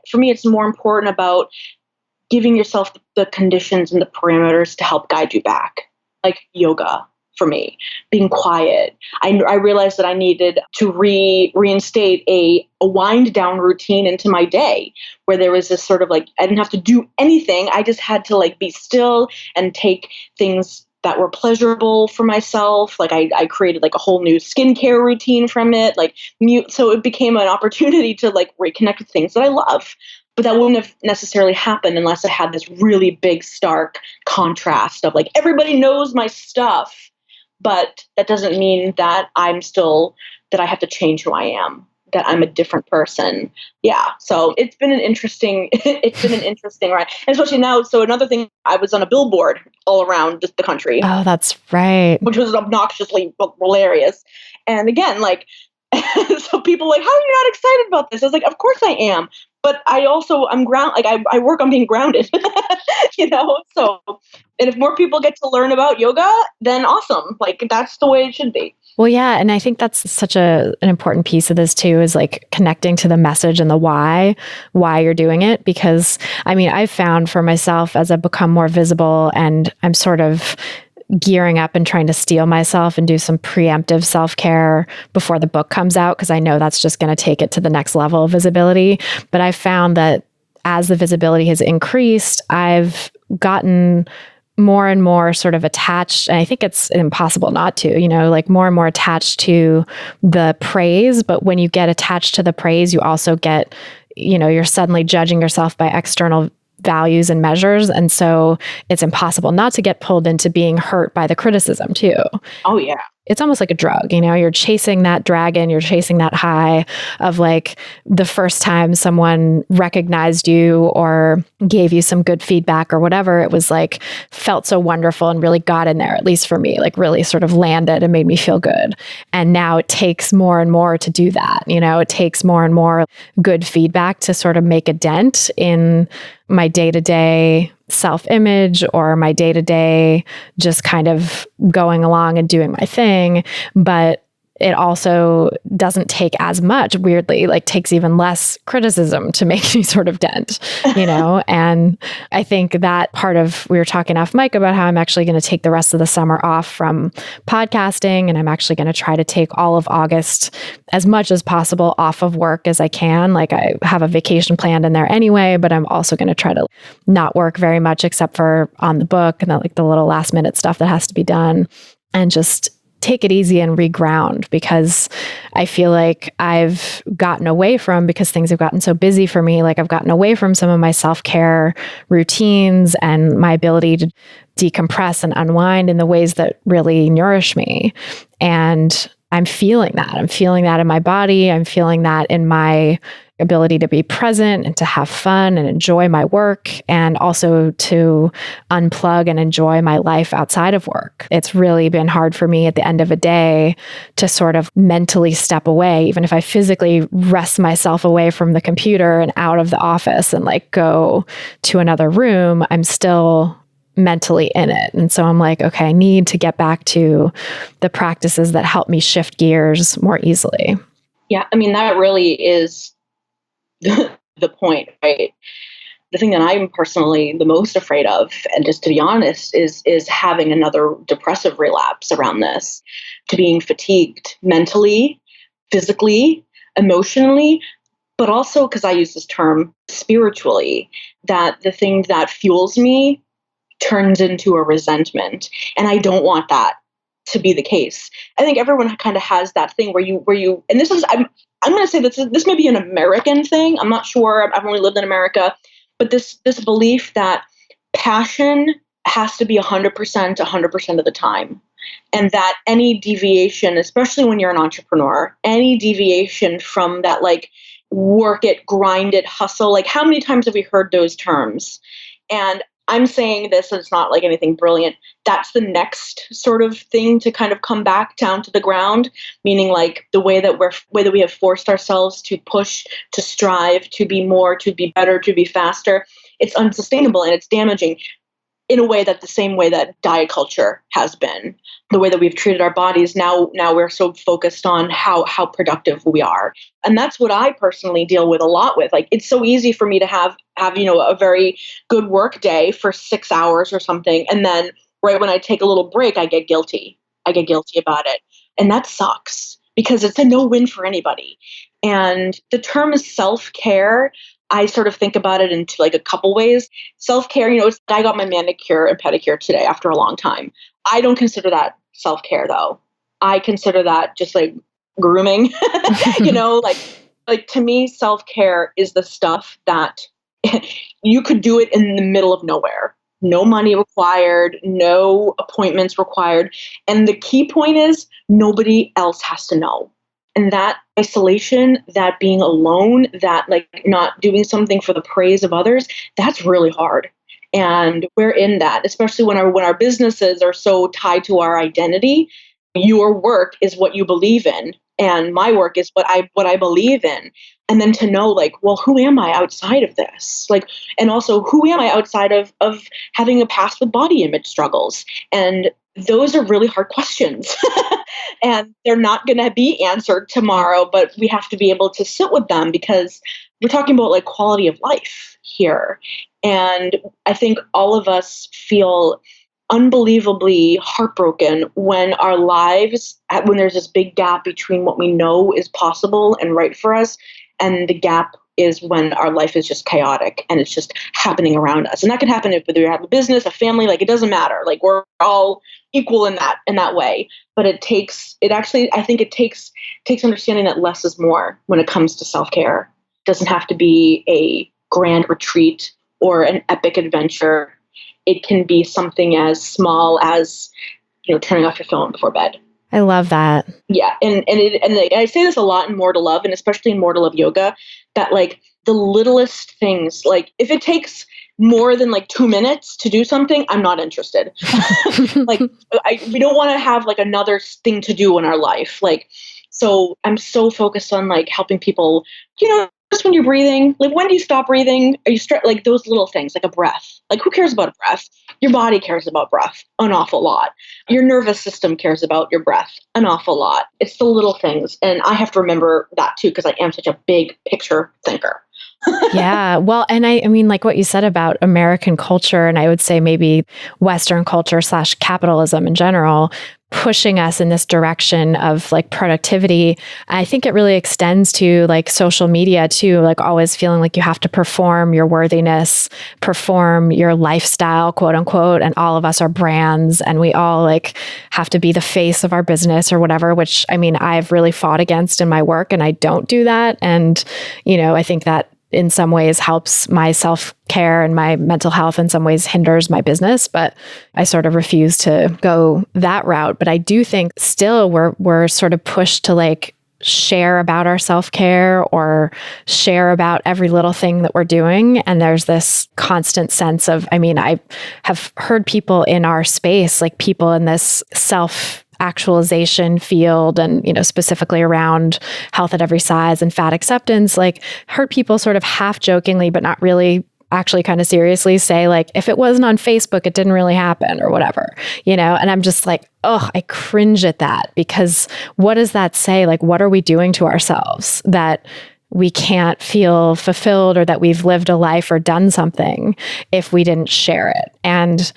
for me, it's more important about giving yourself the conditions and the parameters to help guide you back, like yoga for me, being quiet. I realized that I needed to reinstate a wind down routine into my day where there was this sort of like, I didn't have to do anything. I just had to like be still and take things that were pleasurable for myself. Like I created like a whole new skincare routine from it. Like so it became an opportunity to like reconnect with things that I love. But that wouldn't have necessarily happened unless I had this really big, stark contrast of like, everybody knows my stuff, but that doesn't mean that that I have to change who I am, that I'm a different person. Yeah. So it's been an interesting ride. And especially now. So another thing, I was on a billboard all around the country. Oh, that's right. Which was obnoxiously hilarious. And again, like, so people like, how are you not excited about this? I was like, of course I am. But I'm like, I work on being grounded, so, and if more people get to learn about yoga, then awesome. Like, that's the way it should be. Well, yeah. And I think that's such an important piece of this too, is like connecting to the message and the why you're doing it. Because I mean, I've found for myself as I've become more visible and I'm sort of gearing up and trying to steel myself and do some preemptive self-care before the book comes out, because I know that's just going to take it to the next level of visibility. But I found that as the visibility has increased, I've gotten more and more sort of attached, and I think it's impossible not to, like more and more attached to the praise. But when you get attached to the praise, you also get, you're suddenly judging yourself by external values and measures. And so it's impossible not to get pulled into being hurt by the criticism too. Oh yeah. It's almost like a drug, you're chasing that dragon, you're chasing that high of like the first time someone recognized you or gave you some good feedback or whatever, it was like, felt so wonderful and really got in there, at least for me, like really sort of landed and made me feel good. And now it takes more and more to do that. It takes more and more good feedback to sort of make a dent in my day-to-day self-image or my day-to-day just kind of going along and doing my thing. But it also doesn't take as much, weirdly, like takes even less criticism to make any sort of dent, And I think that part of, we were talking off mic about how I'm actually going to take the rest of the summer off from podcasting. And I'm actually going to try to take all of August as much as possible off of work as I can. Like I have a vacation planned in there anyway, but I'm also going to try to not work very much except for on the book and like the little last minute stuff that has to be done, and just take it easy and reground, because I feel like I've gotten away from, because things have gotten so busy for me, like I've gotten away from some of my self-care routines and my ability to decompress and unwind in the ways that really nourish me. And I'm feeling that. I'm feeling that in my body. I'm feeling that in my ability to be present and to have fun and enjoy my work, and also to unplug and enjoy my life outside of work. It's really been hard for me at the end of a day to sort of mentally step away, even if I physically wrest myself away from the computer and out of the office and like go to another room, I'm still mentally in it. And so I'm like, okay, I need to get back to the practices that help me shift gears more easily. Yeah, I mean, that really is the point, right? The thing that I'm personally the most afraid of, and just to be honest, is having another depressive relapse around this, to being fatigued mentally, physically, emotionally, but also, because I use this term, spiritually, that the thing that fuels me turns into a resentment. And I don't want that to be the case. I think everyone kind of has that thing where you, and this is, I'm going to say this may be an American thing. I'm not sure. I've only lived in America, but this belief that passion has to be 100% of the time. And that any deviation, especially when you're an entrepreneur, any deviation from that, like, work it, grind it, hustle, like, how many times have we heard those terms? And I'm saying this, and it's not like anything brilliant. That's the next sort of thing to kind of come back down to the ground, meaning like the way that we have forced ourselves to push, to strive, to be more, to be better, to be faster. It's unsustainable and it's damaging in a way that the same way that diet culture has been, the way that we've treated our bodies. Now we're so focused on how productive we are. And that's what I personally deal with a lot with. Like, it's so easy for me to have, a very good work day for 6 hours or something. And then right when I take a little break, I get guilty. I get guilty about it. And that sucks because it's a no-win for anybody. And the term is self-care. I sort of think about it into like a couple ways. Self-care, I got my manicure and pedicure today after a long time. I don't consider that self-care though. I consider that just like grooming, like to me, self-care is the stuff that you could do it in the middle of nowhere. No money required, no appointments required. And the key point is nobody else has to know. And that isolation, that being alone, that like not doing something for the praise of others, that's really hard. And we're in that, especially when our businesses are so tied to our identity. Your work is what you believe in, and my work is what I believe in. And then to know, like, well, who am I outside of this? Like, and also, who am I outside of having a past with body image struggles? And those are really hard questions. And they're not going to be answered tomorrow, but we have to be able to sit with them because we're talking about like quality of life here. And I think all of us feel unbelievably heartbroken when our lives, when there's this big gap between what we know is possible and right for us, and the gap is when our life is just chaotic and it's just happening around us. And that can happen if you have a business, a family, like it doesn't matter. Like we're all equal in that way. But I think it takes understanding that less is more when it comes to self-care. It doesn't have to be a grand retreat or an epic adventure. It can be something as small as, turning off your phone before bed. I love that. Yeah. And I say this a lot in More to Love, and especially in More to Love yoga, that like the littlest things, like if it takes more than like 2 minutes to do something, I'm not interested. Like we don't want to have like another thing to do in our life. Like, so I'm so focused on like helping people, just when you're breathing, like when do you stop breathing? Are you like those little things, like a breath? Like who cares about a breath? Your body cares about breath an awful lot. Your nervous system cares about your breath an awful lot. It's the little things. And I have to remember that too, because I am such a big picture thinker. Yeah. Well, and I mean, like what you said about American culture, and I would say maybe Western culture / capitalism in general, pushing us in this direction of like productivity. I think it really extends to like social media too, like always feeling like you have to perform your worthiness, perform your lifestyle, quote unquote. And all of us are brands and we all like have to be the face of our business or whatever, which I mean, I've really fought against in my work and I don't do that. And, I think that in some ways helps my self-care and my mental health, in some ways hinders my business, but I sort of refuse to go that route. But I do think still we're sort of pushed to like share about our self-care or share about every little thing that we're doing. And there's this constant sense of, I mean, I have heard people in our space, like people in this self-actualization field and, specifically around health at every size and fat acceptance, like heard people sort of half jokingly, but not really actually kind of seriously say like, if it wasn't on Facebook, it didn't really happen or whatever, and I'm just like, oh, I cringe at that because what does that say? Like, what are we doing to ourselves that we can't feel fulfilled or that we've lived a life or done something if we didn't share it? And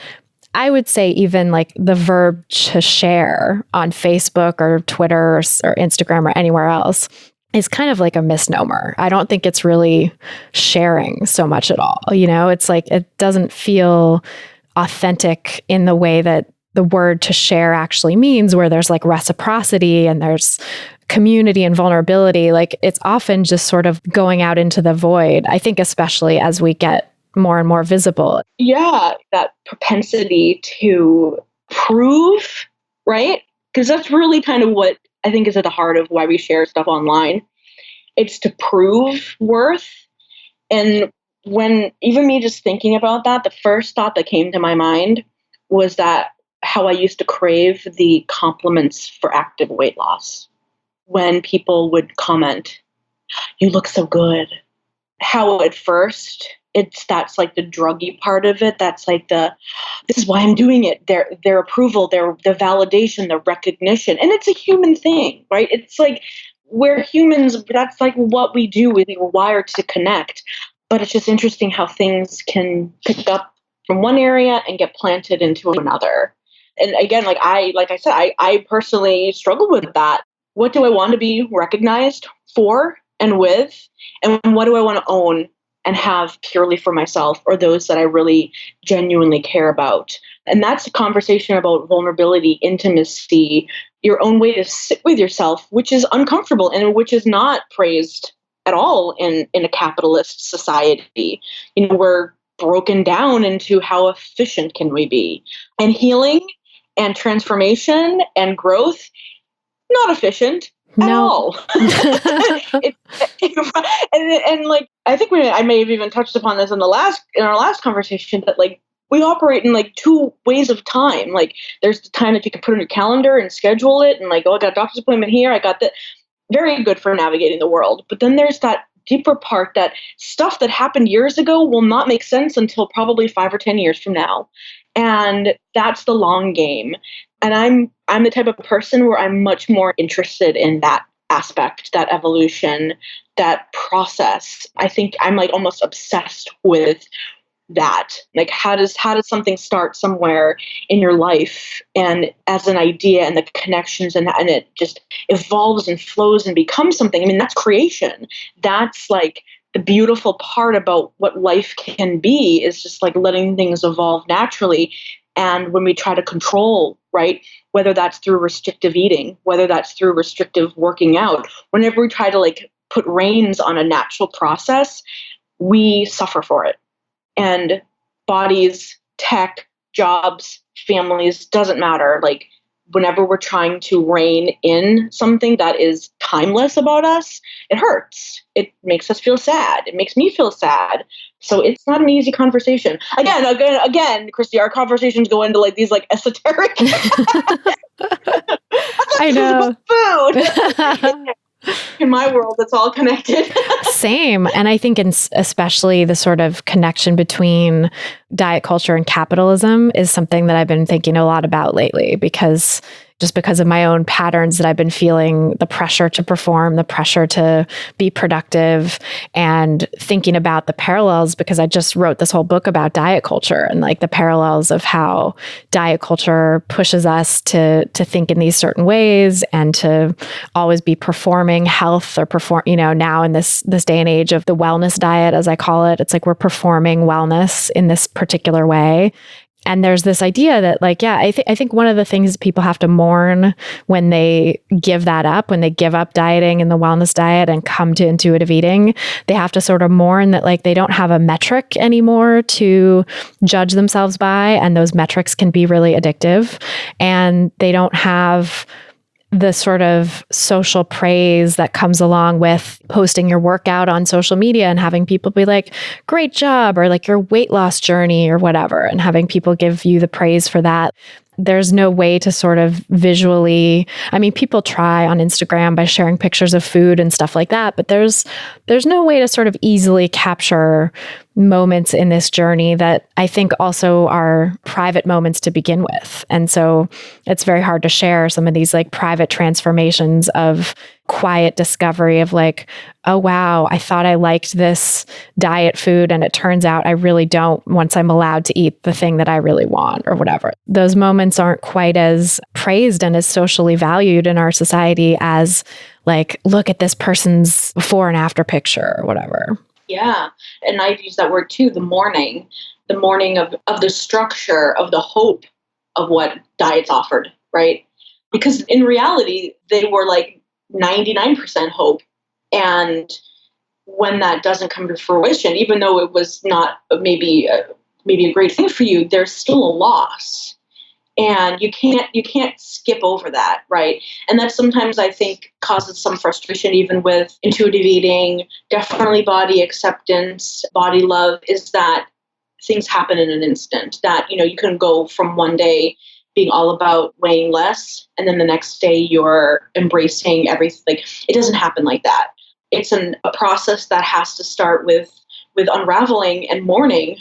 I would say even like the verb to share on Facebook or Twitter or Instagram or anywhere else is kind of like a misnomer. I don't think it's really sharing so much at all. It's like, it doesn't feel authentic in the way that the word to share actually means, where there's like reciprocity and there's community and vulnerability. Like it's often just sort of going out into the void. I think especially as we get more and more visible. Yeah, that propensity to prove right? Because that's really kind of what I think is at the heart of why we share stuff online. It's to prove worth. And when even me just thinking about that, the first thought that came to my mind was that how I used to crave the compliments for active weight loss. When people would comment, "You look so good." How at first that's like the druggy part of it. That's like this is why I'm doing it. Their approval, their validation, their recognition. And it's a human thing, right? It's like we're humans, that's like what we do. We're wired to connect. But it's just interesting how things can pick up from one area and get planted into another. And again, like I said, I personally struggle with that. What do I want to be recognized for and with? And what do I want to own and have purely for myself or those that I really genuinely care about? And that's a conversation about vulnerability, intimacy, your own way to sit with yourself, which is uncomfortable and which is not praised at all in a capitalist society. We're broken down into how efficient can we be. And healing and transformation and growth, not efficient at all. And like I think I may have even touched upon this in our last conversation, that like we operate in like two ways of time. Like there's the time that you can put on your calendar and schedule it, and like, oh, I got a doctor's appointment here, I got that. Very good for navigating the world. But then there's that deeper part, that stuff that happened years ago will not make sense until probably 5 or 10 years from now. And that's the long game. And I'm the type of person where I'm much more interested in that aspect, that evolution, that process. I think I'm like almost obsessed with that. Like how does something start somewhere in your life and as an idea, and the connections, and it just evolves and flows and becomes something. I mean, that's creation. That's like the beautiful part about what life can be, is just like letting things evolve naturally. And when we try to control, right, whether that's through restrictive eating, whether that's through restrictive working out, whenever we try to like put reins on a natural process, we suffer for it. And bodies, tech, jobs, families, doesn't matter. Like whenever we're trying to rein in something that is timeless about us, it hurts. It makes us feel sad. It makes me feel sad. So it's not an easy conversation. Again, Christy, our conversations go into like these like esoteric. I know. Food. In my world, it's all connected. Same. And I think especially the sort of connection between diet culture and capitalism is something that I've been thinking a lot about lately, because of my own patterns that I've been feeling, the pressure to perform, the pressure to be productive, and thinking about the parallels, because I just wrote this whole book about diet culture and like the parallels of how diet culture pushes us to think in these certain ways and to always be performing health or now in this day and age of the wellness diet, as I call it. It's like we're performing wellness in this particular way. And there's this idea that like, yeah, I think one of the things people have to mourn when they give that up, when they give up dieting and the wellness diet and come to intuitive eating, they have to sort of mourn that like they don't have a metric anymore to judge themselves by. And those metrics can be really addictive. And they don't have the sort of social praise that comes along with posting your workout on social media and having people be like, great job, or like your weight loss journey or whatever, and having people give you the praise for that. There's no way to sort of visually, I mean, people try on Instagram by sharing pictures of food and stuff like that, but there's no way to sort of easily capture moments in this journey that I think also are private moments to begin with. And so it's very hard to share some of these like private transformations of quiet discovery of like, oh, wow, I thought I liked this diet food and it turns out I really don't once I'm allowed to eat the thing that I really want or whatever. Those moments aren't quite as praised and as socially valued in our society as like, look at this person's before and after picture or whatever. Yeah. And I've used that word too, the mourning of the structure, of the hope of what diets offered, right? Because in reality, they were like 99% hope. And when that doesn't come to fruition, even though it was not maybe a great thing for you, there's still a loss. And you can't skip over that, right? And that sometimes I think causes some frustration even with intuitive eating, definitely body acceptance, body love, is that things happen in an instant. That, you can go from one day being all about weighing less, and then the next day you're embracing everything. Like, it doesn't happen like that. It's a process that has to start with unraveling and mourning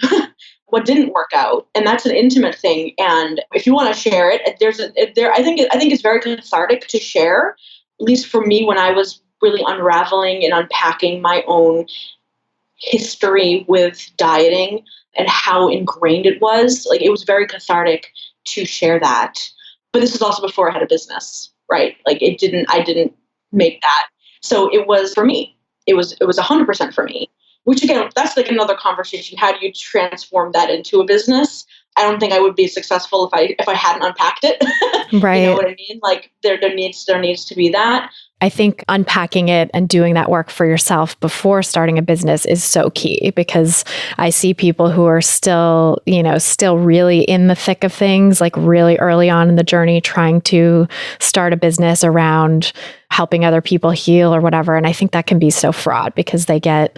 what didn't work out, and that's an intimate thing. And if you want to share it, I think it's very cathartic to share. At least for me, when I was really unraveling and unpacking my own history with dieting and how ingrained it was, like, it was very cathartic to share that. But this was also before I had a business, right? Like, I didn't make that. So it was for me. It was 100% for me. Which, again, that's like another conversation. How do you transform that into a business? I don't think I would be successful if I hadn't unpacked it. Right. You know what I mean? Like, there needs to be that. I think unpacking it and doing that work for yourself before starting a business is so key, because I see people who are still really in the thick of things, like really early on in the journey, trying to start a business around helping other people heal or whatever. And I think that can be so fraught because they get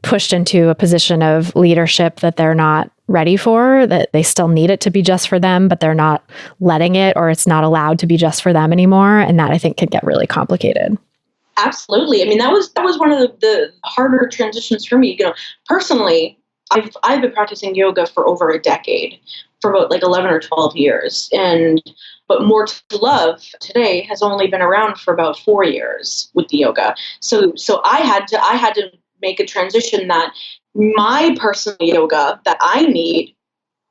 pushed into a position of leadership that they're not ready for, that they still need it to be just for them, but they're not letting it, or it's not allowed to be just for them anymore. And that, I think, can get really complicated. Absolutely. I mean, that was one of the harder transitions for me. Personally, I've been practicing yoga for over a decade, for about like 11 or 12 years. But More to Love today has only been around for about 4 years with the yoga. So I had to make a transition that my personal yoga that I need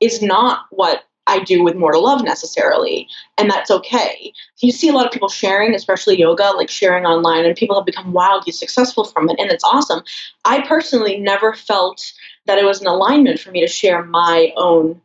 is not what I do with More to Love necessarily. And that's okay. You see a lot of people sharing, especially yoga, like sharing online, and people have become wildly successful from it. And it's awesome. I personally never felt that it was an alignment for me to share my own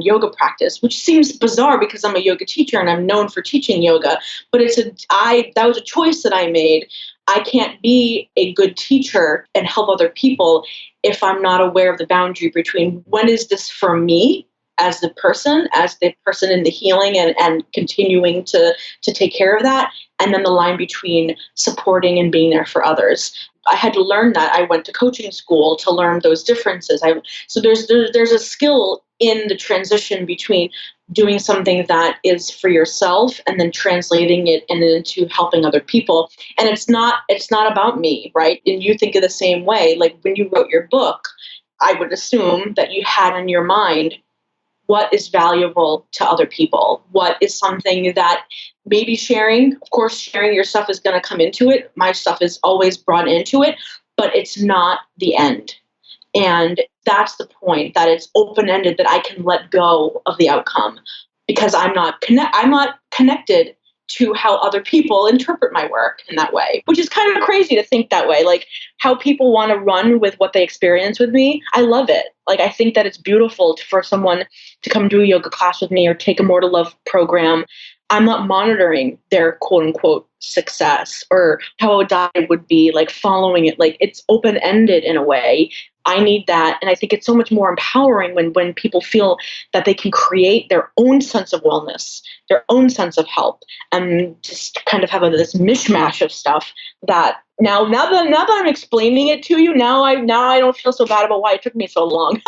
yoga practice, which seems bizarre because I'm a yoga teacher and I'm known for teaching yoga. But that was a choice that I made. I can't be a good teacher and help other people if I'm not aware of the boundary between when is this for me as the person in the healing and continuing to take care of that, and then the line between supporting and being there for others. I had to learn that. I went to coaching school to learn those differences. So there's a skill in the transition between doing something that is for yourself and then translating it into helping other people. And it's not about me, right? And you think of the same way. Like, when you wrote your book, I would assume that you had in your mind what is valuable to other people, what is something that maybe sharing. Of course, sharing your stuff is going to come into it. My stuff is always brought into it, but it's not the end. And that's the point, that it's open-ended, that I can let go of the outcome because I'm not connected to how other people interpret my work in that way, which is kind of crazy to think that way. Like, how people want to run with what they experience with me. I love it. Like, I think that it's beautiful for someone to come do a yoga class with me or take a More to Love program. I'm not monitoring their quote unquote success or how a diet would be, like following it. Like, it's open-ended in a way. I need that. And I think it's so much more empowering when people feel that they can create their own sense of wellness, their own sense of health, and just kind of have this mishmash of stuff that now that I'm explaining it to you, now I don't feel so bad about why it took me so long.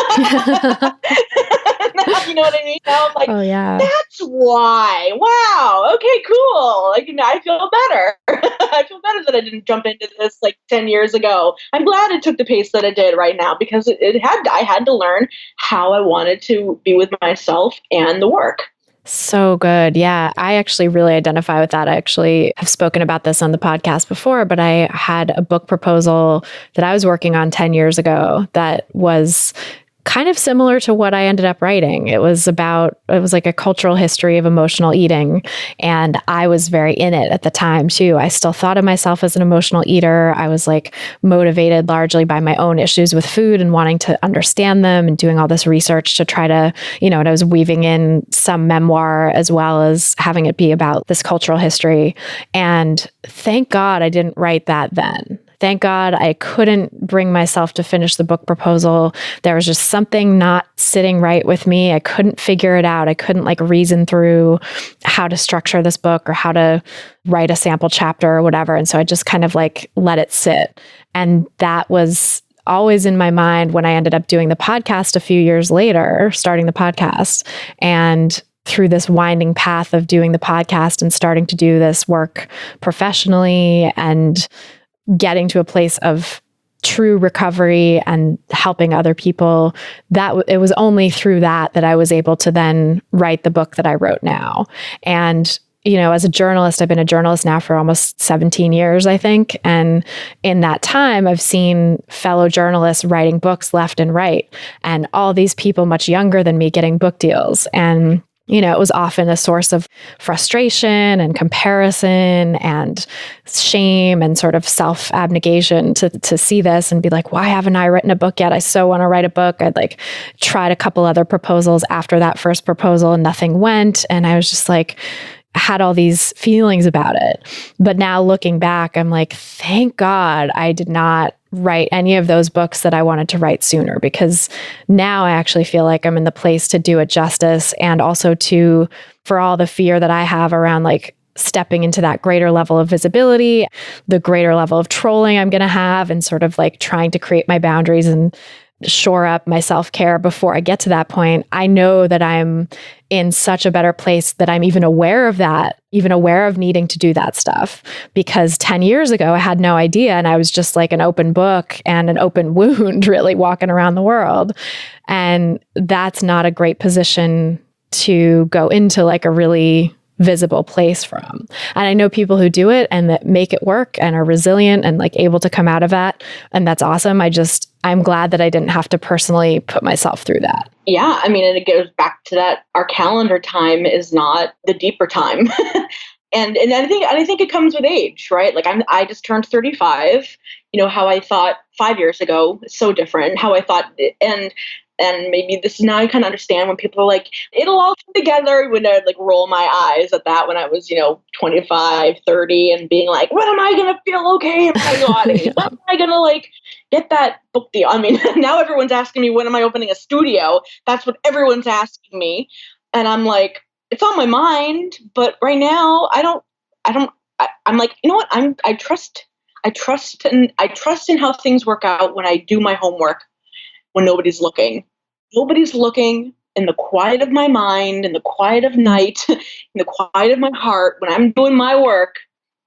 You know what I mean? Now I'm like, oh yeah, that's why. Wow. Okay, cool. Like, I feel better. I feel better that I didn't jump into this like 10 years ago. I'm glad it took the pace that it did right now, because I had to learn how I wanted to be with myself and the work. So good. Yeah. I actually really identify with that. I actually have spoken about this on the podcast before, but I had a book proposal that I was working on 10 years ago that was kind of similar to what I ended up writing. It was like a cultural history of emotional eating. And I was very in it at the time too. I still thought of myself as an emotional eater. I was like motivated largely by my own issues with food and wanting to understand them and doing all this research to try to, and I was weaving in some memoir as well as having it be about this cultural history. And thank God I didn't write that then. Thank God I couldn't bring myself to finish the book proposal. There was just something not sitting right with me. I couldn't figure it out. I couldn't like reason through how to structure this book or how to write a sample chapter or whatever. And so I just kind of like let it sit. And that was always in my mind when I ended up doing the podcast a few years later, starting the podcast. And through this winding path of doing the podcast and starting to do this work professionally and getting to a place of true recovery and helping other people, that it was only through that I was able to then write the book that I wrote now. And as a journalist, I've been a journalist now for almost 17 years, I think. And in that time, I've seen fellow journalists writing books left and right, and all these people much younger than me getting book deals. And it was often a source of frustration and comparison and shame and sort of self-abnegation to see this and be like, why haven't I written a book yet? I so want to write a book. I'd like tried a couple other proposals after that first proposal and nothing went. And I was just like, had all these feelings about it. But now looking back, I'm like, thank God I did not write any of those books that I wanted to write sooner, because now I actually feel like I'm in the place to do it justice, and also for all the fear that I have around like stepping into that greater level of visibility, the greater level of trolling I'm going to have, and sort of like trying to create my boundaries and shore up my self-care before I get to that point. I know that I'm in such a better place that I'm even aware of that, even aware of needing to do that stuff. Because 10 years ago, I had no idea. And I was just like an open book and an open wound, really walking around the world. And that's not a great position to go into like a really visible place from. And I know people who do it and that make it work and are resilient and like able to come out of that. And that's awesome. I'm glad that I didn't have to personally put myself through that. Yeah. I mean, and it goes back to that. Our calendar time is not the deeper time. And I think it comes with age, right? Like I just turned 35. How I thought 5 years ago is so different. How I thought, and maybe this is now I kind of understand when people are like, it'll all come together, when I'd like roll my eyes at that when I was, 25, 30 and being like, when am I going to feel okay in my body? Yeah. When am I going to like get that book deal? I mean, now everyone's asking me, when am I opening a studio? That's what everyone's asking me. And I'm like, it's on my mind, but right now I'm like, you know what? I trust in how things work out when I do my homework. When nobody's looking in the quiet of my mind, in the quiet of night, in the quiet of my heart, when I'm doing my work,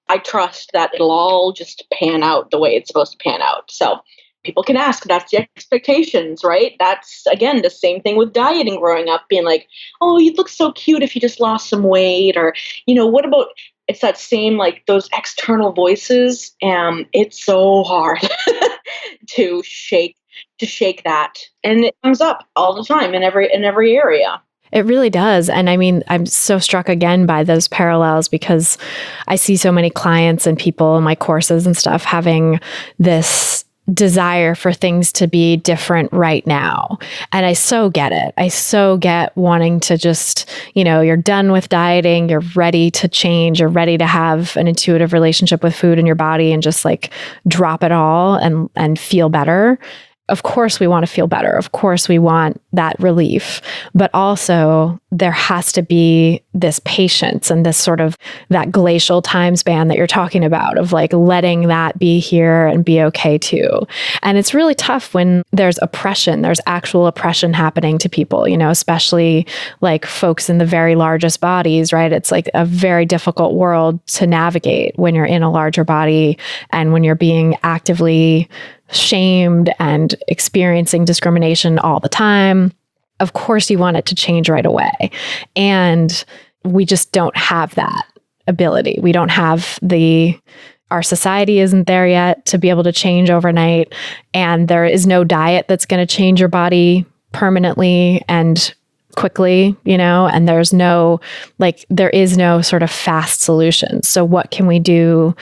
I trust that it'll all just pan out the way it's supposed to pan out. So people can ask, that's the expectations, right? That's, again, the same thing with dieting growing up, being like, oh, you'd look so cute if you just lost some weight, or, what about, it's that same, like those external voices. It's so hard to shake that. And it comes up all the time in every area. It really does. And I mean, I'm so struck again by those parallels, because I see so many clients and people in my courses and stuff having this desire for things to be different right now. And I so get it. I so get wanting to just, you're done with dieting, you're ready to change, you're ready to have an intuitive relationship with food and your body and just like drop it all and feel better. Of course, we want to feel better. Of course, we want that relief. But also, there has to be this patience and this sort of that glacial time span that you're talking about, of like letting that be here and be okay too. And it's really tough when there's oppression, there's actual oppression happening to people, especially like folks in the very largest bodies, right? It's like a very difficult world to navigate when you're in a larger body and when you're being actively shamed and experiencing discrimination all the time. Of course, you want it to change right away. And we just don't have that ability. We don't have our society isn't there yet to be able to change overnight. And there is no diet that's going to change your body permanently and quickly, and there is no sort of fast solution. So what can we do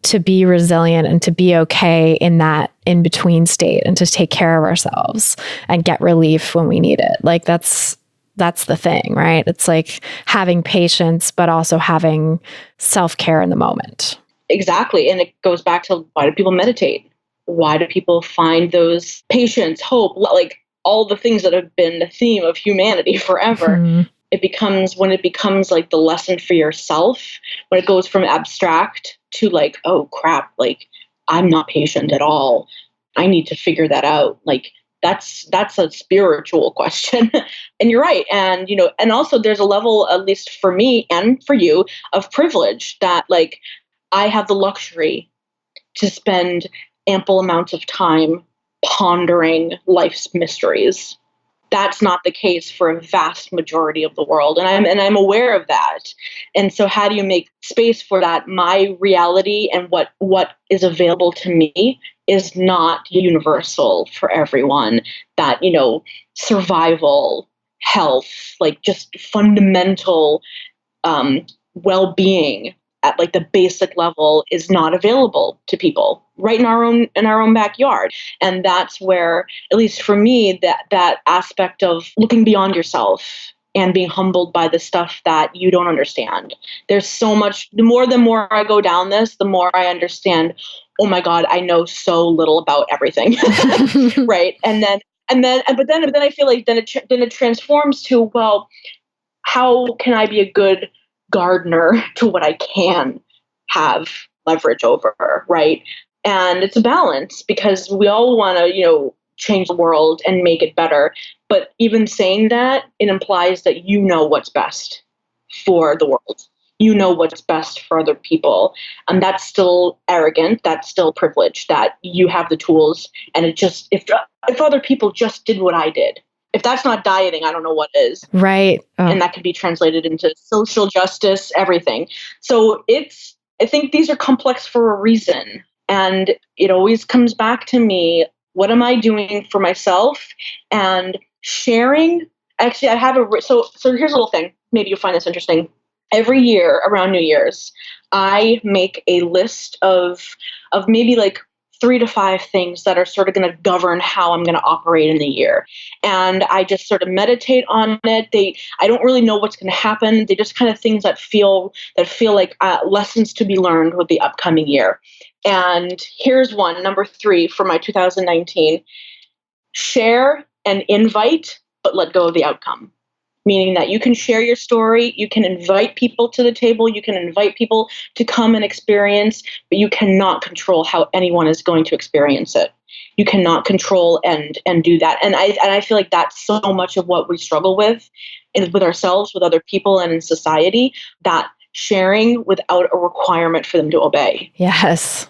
to be resilient and to be okay in that in-between state and to take care of ourselves and get relief when we need it? Like that's the thing, right? It's like having patience, but also having self-care in the moment. Exactly. And it goes back to, why do people meditate? Why do people find those patience, hope, like all the things that have been the theme of humanity forever? When it becomes like the lesson for yourself, when it goes from abstract to like, oh crap, like I'm not patient at all. I need to figure that out. Like that's a spiritual question. And you're right. And, and also there's a level, at least for me and for you, of privilege that like I have the luxury to spend ample amounts of time pondering life's mysteries. That's not the case for a vast majority of the world, and I'm aware of that. And so how do you make space for that? My reality and what is available to me is not universal for everyone. That, survival, health, like just fundamental well-being at like the basic level is not available to people right in our own backyard. And that's where, at least for me, that aspect of looking beyond yourself and being humbled by the stuff that you don't understand. There's so much, the more I go down this, the more I understand, oh my God, I know so little about everything. Right. But then I feel like then it transforms to, well, how can I be a good gardener to what I can have leverage over, right? And it's a balance, because we all want to, change the world and make it better. But even saying that, it implies that you know what's best for the world. You know what's best for other people. And that's still arrogant. That's still privilege, that you have the tools. And it just, if other people just did what I did, if that's not dieting, I don't know what is. Right. Oh. And that could be translated into social justice, everything. So I think these are complex for a reason. And it always comes back to me, what am I doing for myself? And sharing. Actually, I have so here's a little thing. Maybe you'll find this interesting. Every year around New Year's, I make a list of maybe like 3 to 5 things that are sort of going to govern how I'm going to operate in the year. And I just sort of meditate on it. I don't really know what's going to happen. They just kind of things that feel like lessons to be learned with the upcoming year. And here's one, number 3 for my 2019: share and invite, but let go of the outcome. Meaning that you can share your story, you can invite people to the table, you can invite people to come and experience, but you cannot control how anyone is going to experience it. You cannot control and do that. And I feel like that's so much of what we struggle with ourselves, with other people, and in society, that sharing without a requirement for them to obey. Yes.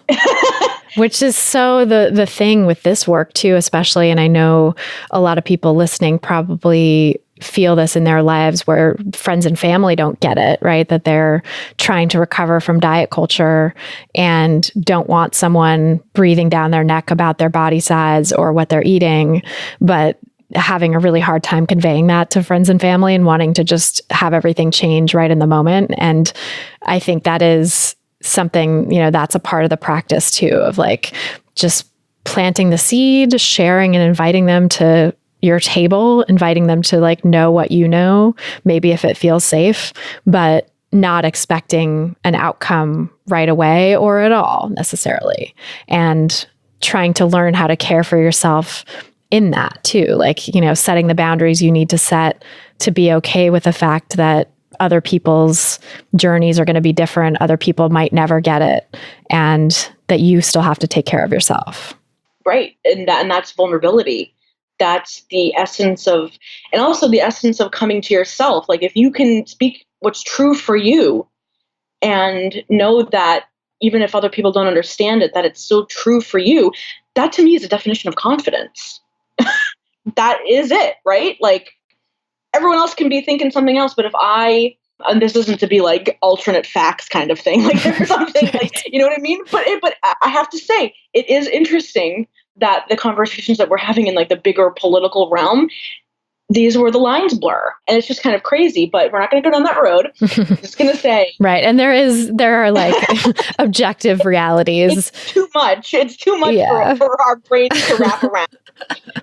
Which is so the thing with this work too, especially, and I know a lot of people listening probably feel this in their lives, where friends and family don't get it, right? That they're trying to recover from diet culture and don't want someone breathing down their neck about their body size or what they're eating, but having a really hard time conveying that to friends and family and wanting to just have everything change right in the moment. And I think that is something, that's a part of the practice too, of like just planting the seed, sharing and inviting them to your table, inviting them to like know what you know, maybe if it feels safe, but not expecting an outcome right away or at all necessarily. And trying to learn how to care for yourself in that too. Like, setting the boundaries you need to set to be okay with the fact that other people's journeys are going to be different. Other people might never get it, and that you still have to take care of yourself. Right. And that's vulnerability. That's the essence of, and also the essence of coming to yourself. Like if you can speak what's true for you and know that even if other people don't understand it, that it's still true for you, that to me is a definition of confidence. That is it, right? Like everyone else can be thinking something else, but if and this isn't to be like alternate facts kind of thing, like there's something like, you know what I mean? But I have to say, it is interesting that the conversations that we're having in like the bigger political realm, these were the lines blur. And it's just kind of crazy, but we're not going to go down that road. I'm just going to say. Right. And there are like objective realities. It's too much. It's too much for our brains to wrap around.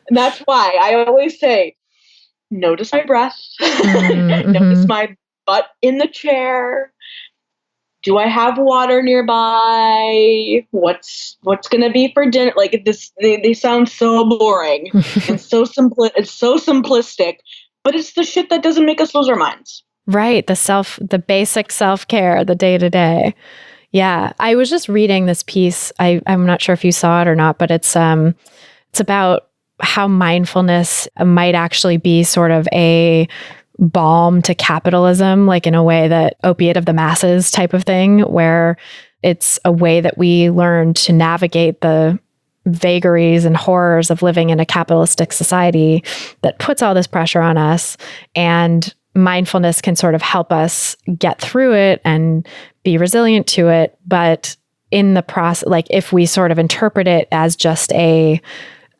And that's why I always say, notice my breath, notice my butt in the chair, do I have water nearby? What's going to be for dinner? Like this, they sound so boring and so simple. It's so simplistic, but it's the shit that doesn't make us lose our minds. Right. The basic self-care, the day to day. Yeah. I was just reading this piece. I'm not sure if you saw it or not, but it's about how mindfulness might actually be sort of a balm to capitalism, like in a way that opiate of the masses type of thing, where it's a way that we learn to navigate the vagaries and horrors of living in a capitalistic society that puts all this pressure on us. And mindfulness can sort of help us get through it and be resilient to it. But in the process, like if we sort of interpret it as just a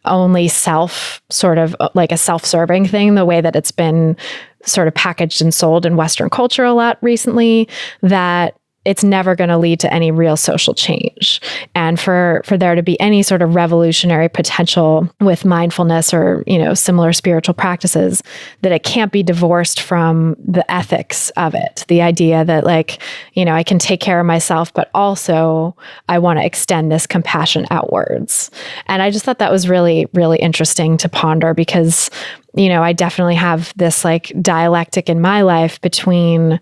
only self, sort of like a self-serving thing, the way that it's been sort of packaged and sold in Western culture a lot recently, that it's never going to lead to any real social change. And for there to be any sort of revolutionary potential with mindfulness or, similar spiritual practices, that it can't be divorced from the ethics of it. The idea that I can take care of myself, but also I want to extend this compassion outwards. And I just thought that was really, really interesting to ponder because, I definitely have this dialectic in my life between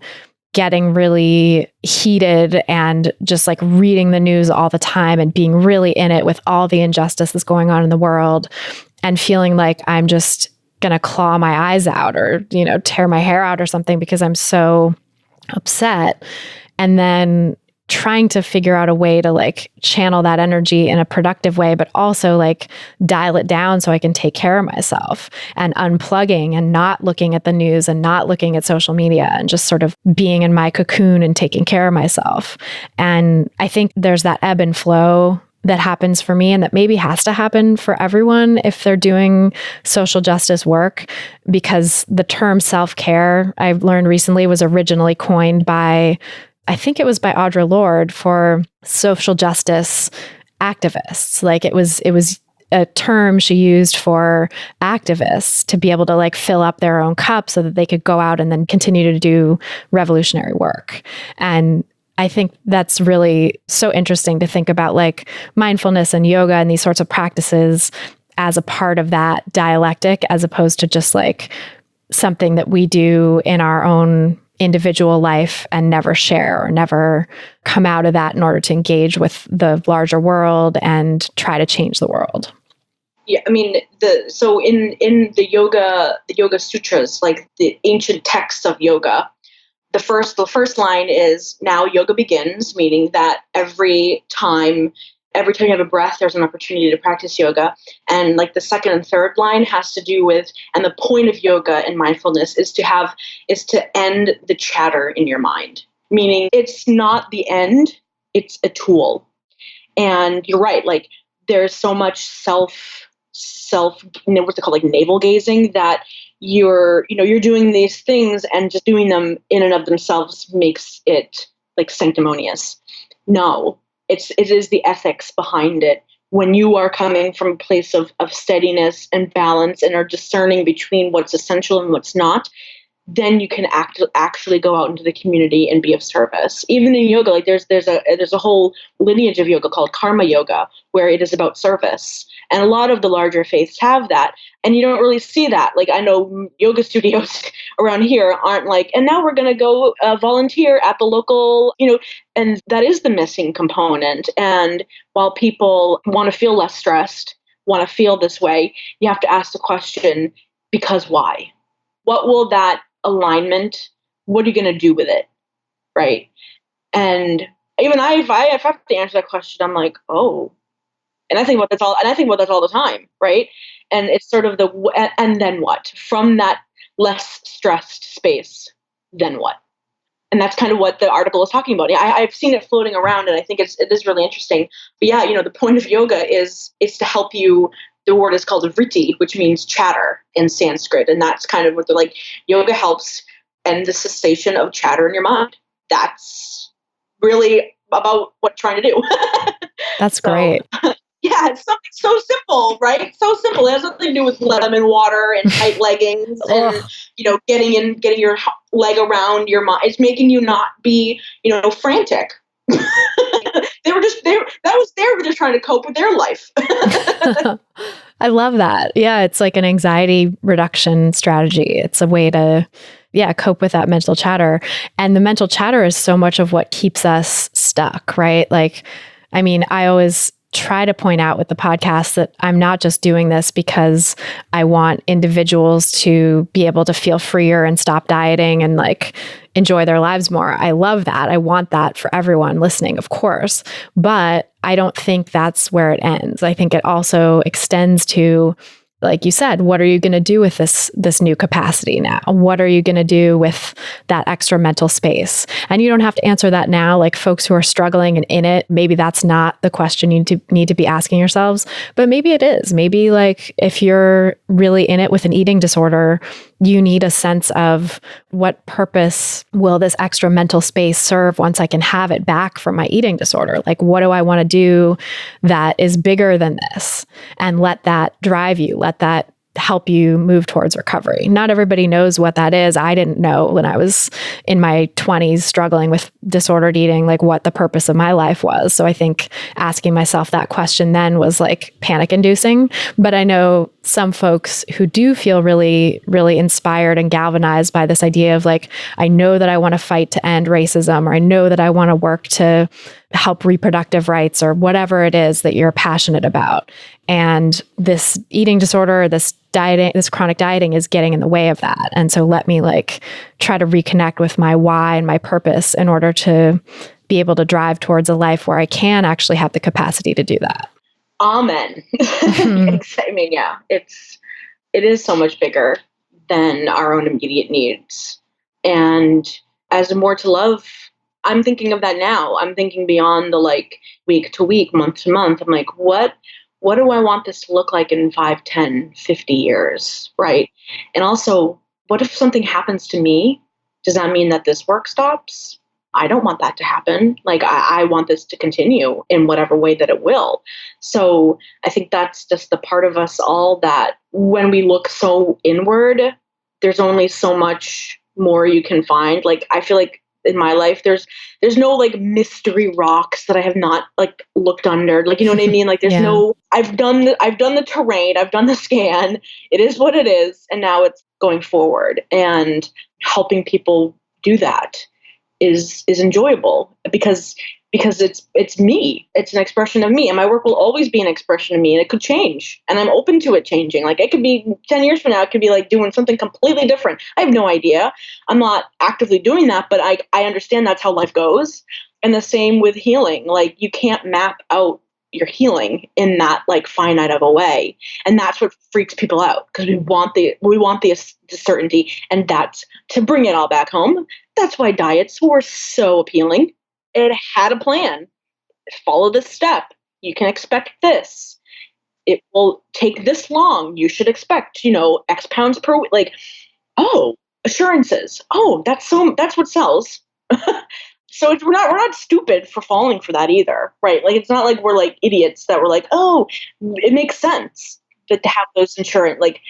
getting really heated and just reading the news all the time and being really in it with all the injustice that's going on in the world and feeling like I'm just going to claw my eyes out or, tear my hair out or something because I'm so upset. And then trying to figure out a way to channel that energy in a productive way, but also dial it down so I can take care of myself and unplugging and not looking at the news and not looking at social media and just sort of being in my cocoon and taking care of myself. And I think there's that ebb and flow that happens for me and that maybe has to happen for everyone if they're doing social justice work, because the term self-care, I've learned recently, was originally coined by, I think it was by Audre Lorde, for social justice activists. It was a term she used for activists to be able to fill up their own cup so that they could go out and then continue to do revolutionary work. And I think that's really so interesting to think about mindfulness and yoga and these sorts of practices as a part of that dialectic, as opposed to just something that we do in our own individual life and never share or never come out of that in order to engage with the larger world and try to change the world. Yeah, I mean, in the yoga sutras, the ancient texts of yoga, the first line is, now yoga begins, meaning that every time you have a breath, there's an opportunity to practice yoga. And the second and third line has to do with, and the point of yoga and mindfulness is to end the chatter in your mind. Meaning it's not the end, it's a tool. And you're right, there's so much self, what's it called, navel gazing, that you're doing these things and just doing them in and of themselves makes it sanctimonious. No. It is the ethics behind it. When you are coming from a place of steadiness and balance and are discerning between what's essential and what's not, then you can actually go out into the community and be of service. Even in yoga, there's a whole lineage of yoga called karma yoga, where it is about service. And a lot of the larger faiths have that. And you don't really see that. I know yoga studios around here aren't and now we're going to go volunteer at the local, and that is the missing component. And while people want to feel less stressed, want to feel this way, you have to ask the question, because why? What will that alignment, what are you going to do with it? Right. And even if I have to answer that question, I'm like, oh, and I think about that all the time. Right. And it's sort of and then what? From that less stressed space, then what? And that's kind of what the article is talking about. I've seen it floating around, and I think it is really interesting. But yeah, the point of yoga is to help you. The word is called vritti, which means chatter in Sanskrit. And that's kind of what they're yoga helps end the cessation of chatter in your mind. That's really about what I'm trying to do. That's great. Yeah, it's something so simple, right? So simple. It has nothing to do with lemon water and tight leggings and getting your leg around your mind. It's making you not be frantic. They were just there. That was they were just trying to cope with their life. I love that. Yeah, it's like an anxiety reduction strategy. It's a way to, cope with that mental chatter. And the mental chatter is so much of what keeps us stuck, right? Like, I mean, I always try to point out with the podcast that I'm not just doing this because I want individuals to be able to feel freer and stop dieting and like enjoy their lives more. I love that. I want that for everyone listening, of course. But I don't think that's where it ends. I think it also extends to, like you said, what are you going to do with this new capacity now? What are you going to do with that extra mental space? And you don't have to answer that now. Like folks who are struggling and in it, maybe that's not the question you need to be asking yourselves, but maybe it is. Maybe like if you're really in it with an eating disorder, you need a sense of what purpose will this extra mental space serve once I can have it back from my eating disorder? Like, what do I want to do that is bigger than this? And let that drive you, let that help you move towards recovery. Not everybody knows what that is. I didn't know when I was in my 20s struggling with disordered eating, like what the purpose of my life was. So I think asking myself that question then was like panic inducing. But I know some folks who do feel really, really inspired and galvanized by this idea of like, I know that I want to fight to end racism, or I know that I want to work to help reproductive rights, or whatever it is that you're passionate about. And this eating disorder, this dieting, this chronic dieting is getting in the way of that. And so let me like try to reconnect with my why and my purpose in order to be able to drive towards a life where I can actually have the capacity to do that. Amen. I mean, yeah, it is so much bigger than our own immediate needs. And as More to Love, I'm thinking of that now. I'm thinking beyond the like week to week, month to month. I'm like, what do I want this to look like in 5, 10, 50 years, right? And also, what if something happens to me? Does that mean that this work stops? I don't want that to happen. Like, I want this to continue in whatever way that it will. So I think that's just the part of us all that when we look so inward, there's only so much more you can find. Like, I feel like in my life, there's no like mystery rocks that I have not like looked under. Like, you know what I mean? Like there's no, I've done the terrain, I've done the scan. It is what it is. And now it's going forward, and helping people do that is enjoyable because it's me. It's an expression of me, and my work will always be an expression of me, and it could change, and I'm open to it changing. Like it could be 10 years from now, it could be like doing something completely different. I have no idea. I'm not actively doing that, but I understand that's how life goes. And the same with healing. Like you can't map out your healing in that like finite of a way. And that's what freaks people out, because we want the certainty. And that's to bring it all back home. That's why diets were so appealing. It had a plan. Follow this step. You can expect this. It will take this long. You should expect, X pounds per week. Like, oh, assurances. Oh, that's what sells. So we're not stupid for falling for that either, right? Like it's not like we're like idiots that we're like, oh, it makes sense that to have those insurance. Like,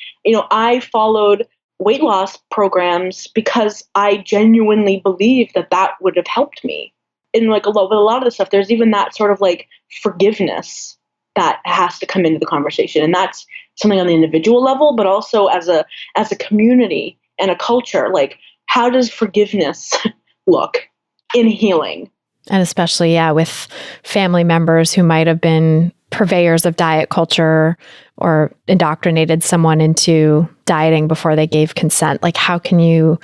I followed weight loss programs because I genuinely believed that would have helped me. And like a lot of the stuff, there's even that sort of like forgiveness that has to come into the conversation, and that's something on the individual level, but also as a community and a culture. Like, how does forgiveness look in healing? And especially, with family members who might have been purveyors of diet culture or indoctrinated someone into dieting before they gave consent. Like, how can you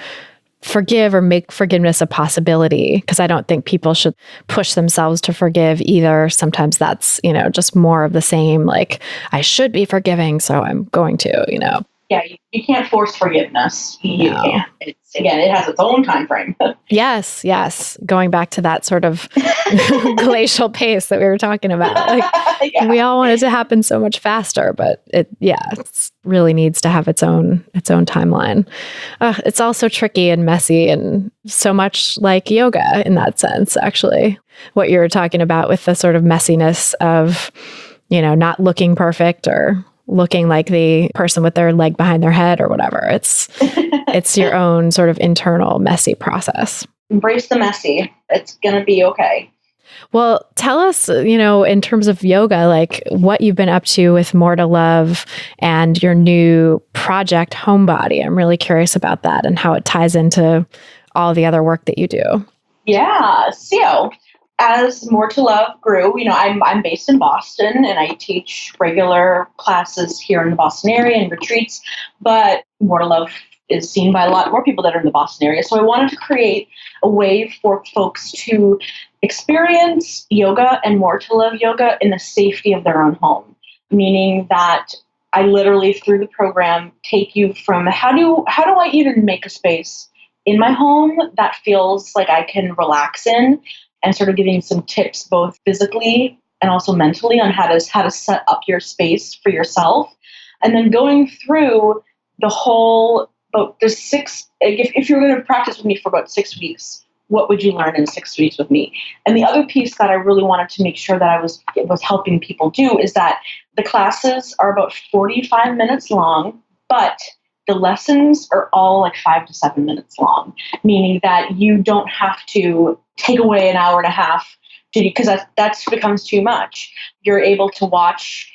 forgive or make forgiveness a possibility? Because I don't think people should push themselves to forgive either. Sometimes that's, just more of the same, like, I should be forgiving, so I'm going to, Yeah, you can't force forgiveness. You can't. It has its own time frame. Yes. Going back to that sort of glacial pace that we were talking about. Like, we all want it to happen so much faster, but it really needs to have its own timeline. It's also tricky and messy, and so much like yoga in that sense, actually. What you were talking about with the sort of messiness of not looking perfect or looking like the person with their leg behind their head or whatever. It's your own sort of internal messy process. Embrace the messy. It's going to be okay. Well, tell us, in terms of yoga, like what you've been up to with More to Love and your new project, Homebody. I'm really curious about that and how it ties into all the other work that you do. Yeah. So as More to Love grew, I'm based in Boston and I teach regular classes here in the Boston area and retreats, but More to Love is seen by a lot more people that are in the Boston area. So I wanted to create a way for folks to experience yoga and More to Love yoga in the safety of their own home, meaning that I literally, through the program, take you from how do I even make a space in my home that feels like I can relax in, and sort of giving some tips both physically and also mentally on how to set up your space for yourself. And then going through the whole, but there's if you're going to practice with me for about 6 weeks, what would you learn in 6 weeks with me? And the other piece that I really wanted to make sure that I was helping people do is that the classes are about 45 minutes long, but the lessons are all like 5 to 7 minutes long, meaning that you don't have to take away an hour and a half because that becomes too much. You're able to watch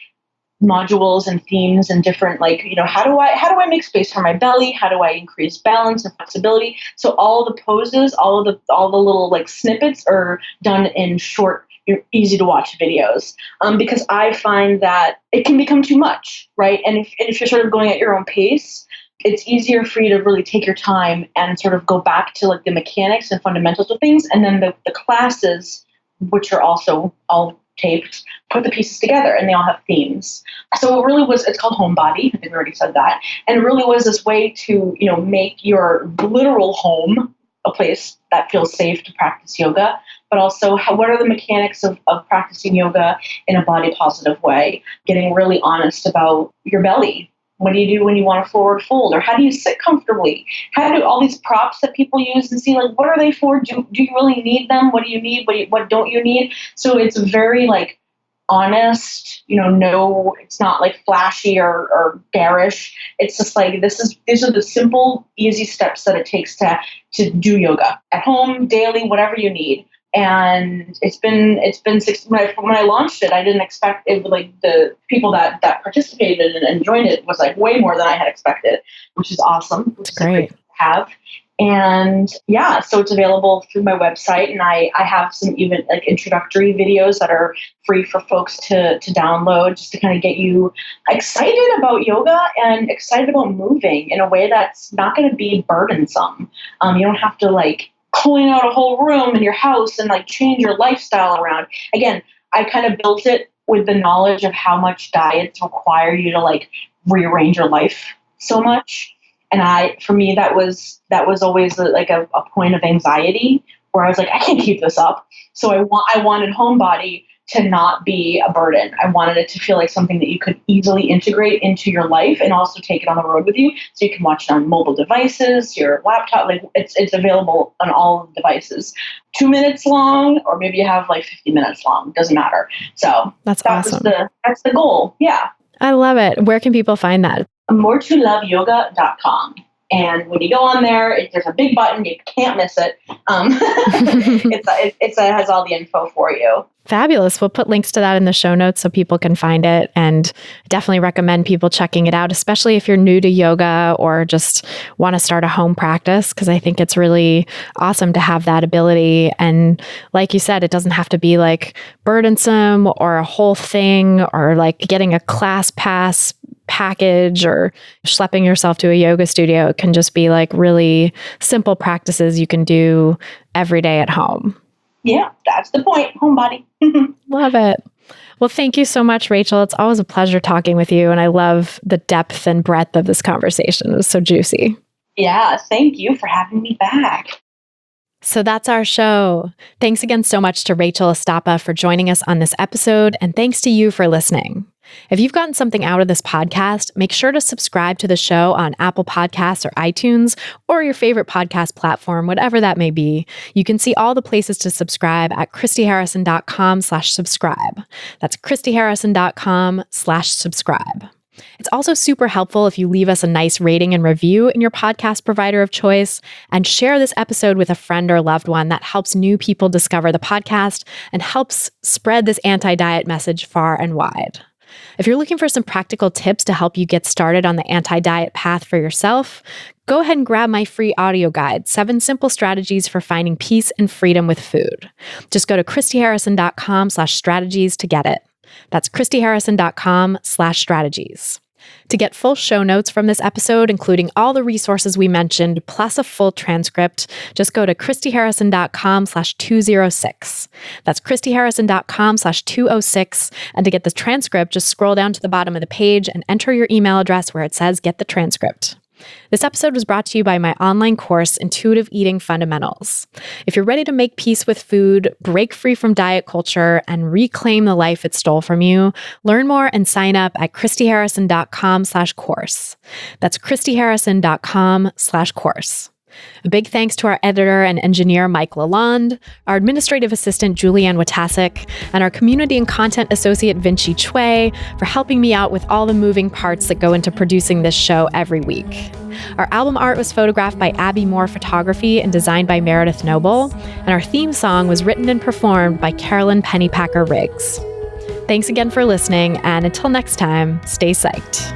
modules and themes and different, how do I make space for my belly? How do I increase balance and flexibility? So all the poses, all the little snippets are done in short, easy to watch videos, because I find that it can become too much, right? And if you're sort of going at your own pace, it's easier for you to really take your time and sort of go back to the mechanics and fundamentals of things. And then the classes, which are also all taped, put the pieces together and they all have themes. So it's called Homebody. I think we already said that. And it really was this way to, make your literal home a place that feels safe to practice yoga, but also what are the mechanics of practicing yoga in a body positive way, getting really honest about your belly. What do you do when you want a forward fold? Or how do you sit comfortably? How do all these props that people use and see, what are they for? Do you really need them? What do you need? What don't you need? So it's very honest, no, it's not flashy or bearish. It's just these are the simple, easy steps that it takes to do yoga at home, daily, whatever you need. And it's been when I launched it, I didn't expect it. The people that participated and joined it was way more than I had expected, which is awesome. Which is great to have. And yeah, so it's available through my website, and I have some even introductory videos that are free for folks to download, just to kind of get you excited about yoga and excited about moving in a way that's not going to be burdensome. You don't have to clean out a whole room in your house and change your lifestyle around. Again, I kind of built it with the knowledge of how much diets require you to rearrange your life so much. And for me, that was always a point of anxiety where I was I can't keep this up. So I wanted Homebody to not be a burden. I wanted it to feel like something that you could easily integrate into your life and also take it on the road with you. So you can watch it on mobile devices, your laptop, it's available on all devices. 2 minutes long, or maybe you have 50 minutes long, doesn't matter. So that's awesome. That's the goal. Yeah. I love it. Where can people find that? moretoloveyoga.com. And when you go on there, there's a big button. You can't miss it. It has all the info for you. Fabulous. We'll put links to that in the show notes so people can find it, and definitely recommend people checking it out, especially if you're new to yoga or just want to start a home practice, because I think it's really awesome to have that ability. And like you said, it doesn't have to be burdensome or a whole thing or getting a class pass package or schlepping yourself to a yoga studio. It can just be really simple practices you can do every day at home. Yeah, that's the point. Homebody. Love it. Well, thank you so much, Rachel. It's always a pleasure talking with you. And I love the depth and breadth of this conversation. It was so juicy. Yeah, thank you for having me back. So that's our show. Thanks again so much to Rachel Estapa for joining us on this episode. And thanks to you for listening. If you've gotten something out of this podcast, make sure to subscribe to the show on Apple Podcasts or iTunes or your favorite podcast platform, whatever that may be. You can see all the places to subscribe at christyharrison.com/subscribe. That's christyharrison.com/subscribe. It's also super helpful if you leave us a nice rating and review in your podcast provider of choice and share this episode with a friend or loved one. That helps new people discover the podcast and helps spread this anti-diet message far and wide. If you're looking for some practical tips to help you get started on the anti-diet path for yourself, go ahead and grab my free audio guide, 7 Simple Strategies for Finding Peace and Freedom with Food. Just go to christyharrison.com/strategies to get it. That's christyharrison.com/strategies. To get full show notes from this episode, including all the resources we mentioned, plus a full transcript, just go to christyharrison.com/206. That's christyharrison.com/206. And to get the transcript, just scroll down to the bottom of the page and enter your email address where it says Get the Transcript. This episode was brought to you by my online course, Intuitive Eating Fundamentals. If you're ready to make peace with food, break free from diet culture, and reclaim the life it stole from you, learn more and sign up at christyharrison.com/course. That's christyharrison.com/course. A big thanks to our editor and engineer, Mike Lalonde, our administrative assistant, Julianne Watasek, and our community and content associate, Vinci Chue, for helping me out with all the moving parts that go into producing this show every week. Our album art was photographed by Abby Moore Photography and designed by Meredith Noble, and our theme song was written and performed by Carolyn Pennypacker Riggs. Thanks again for listening, and until next time, stay psyched.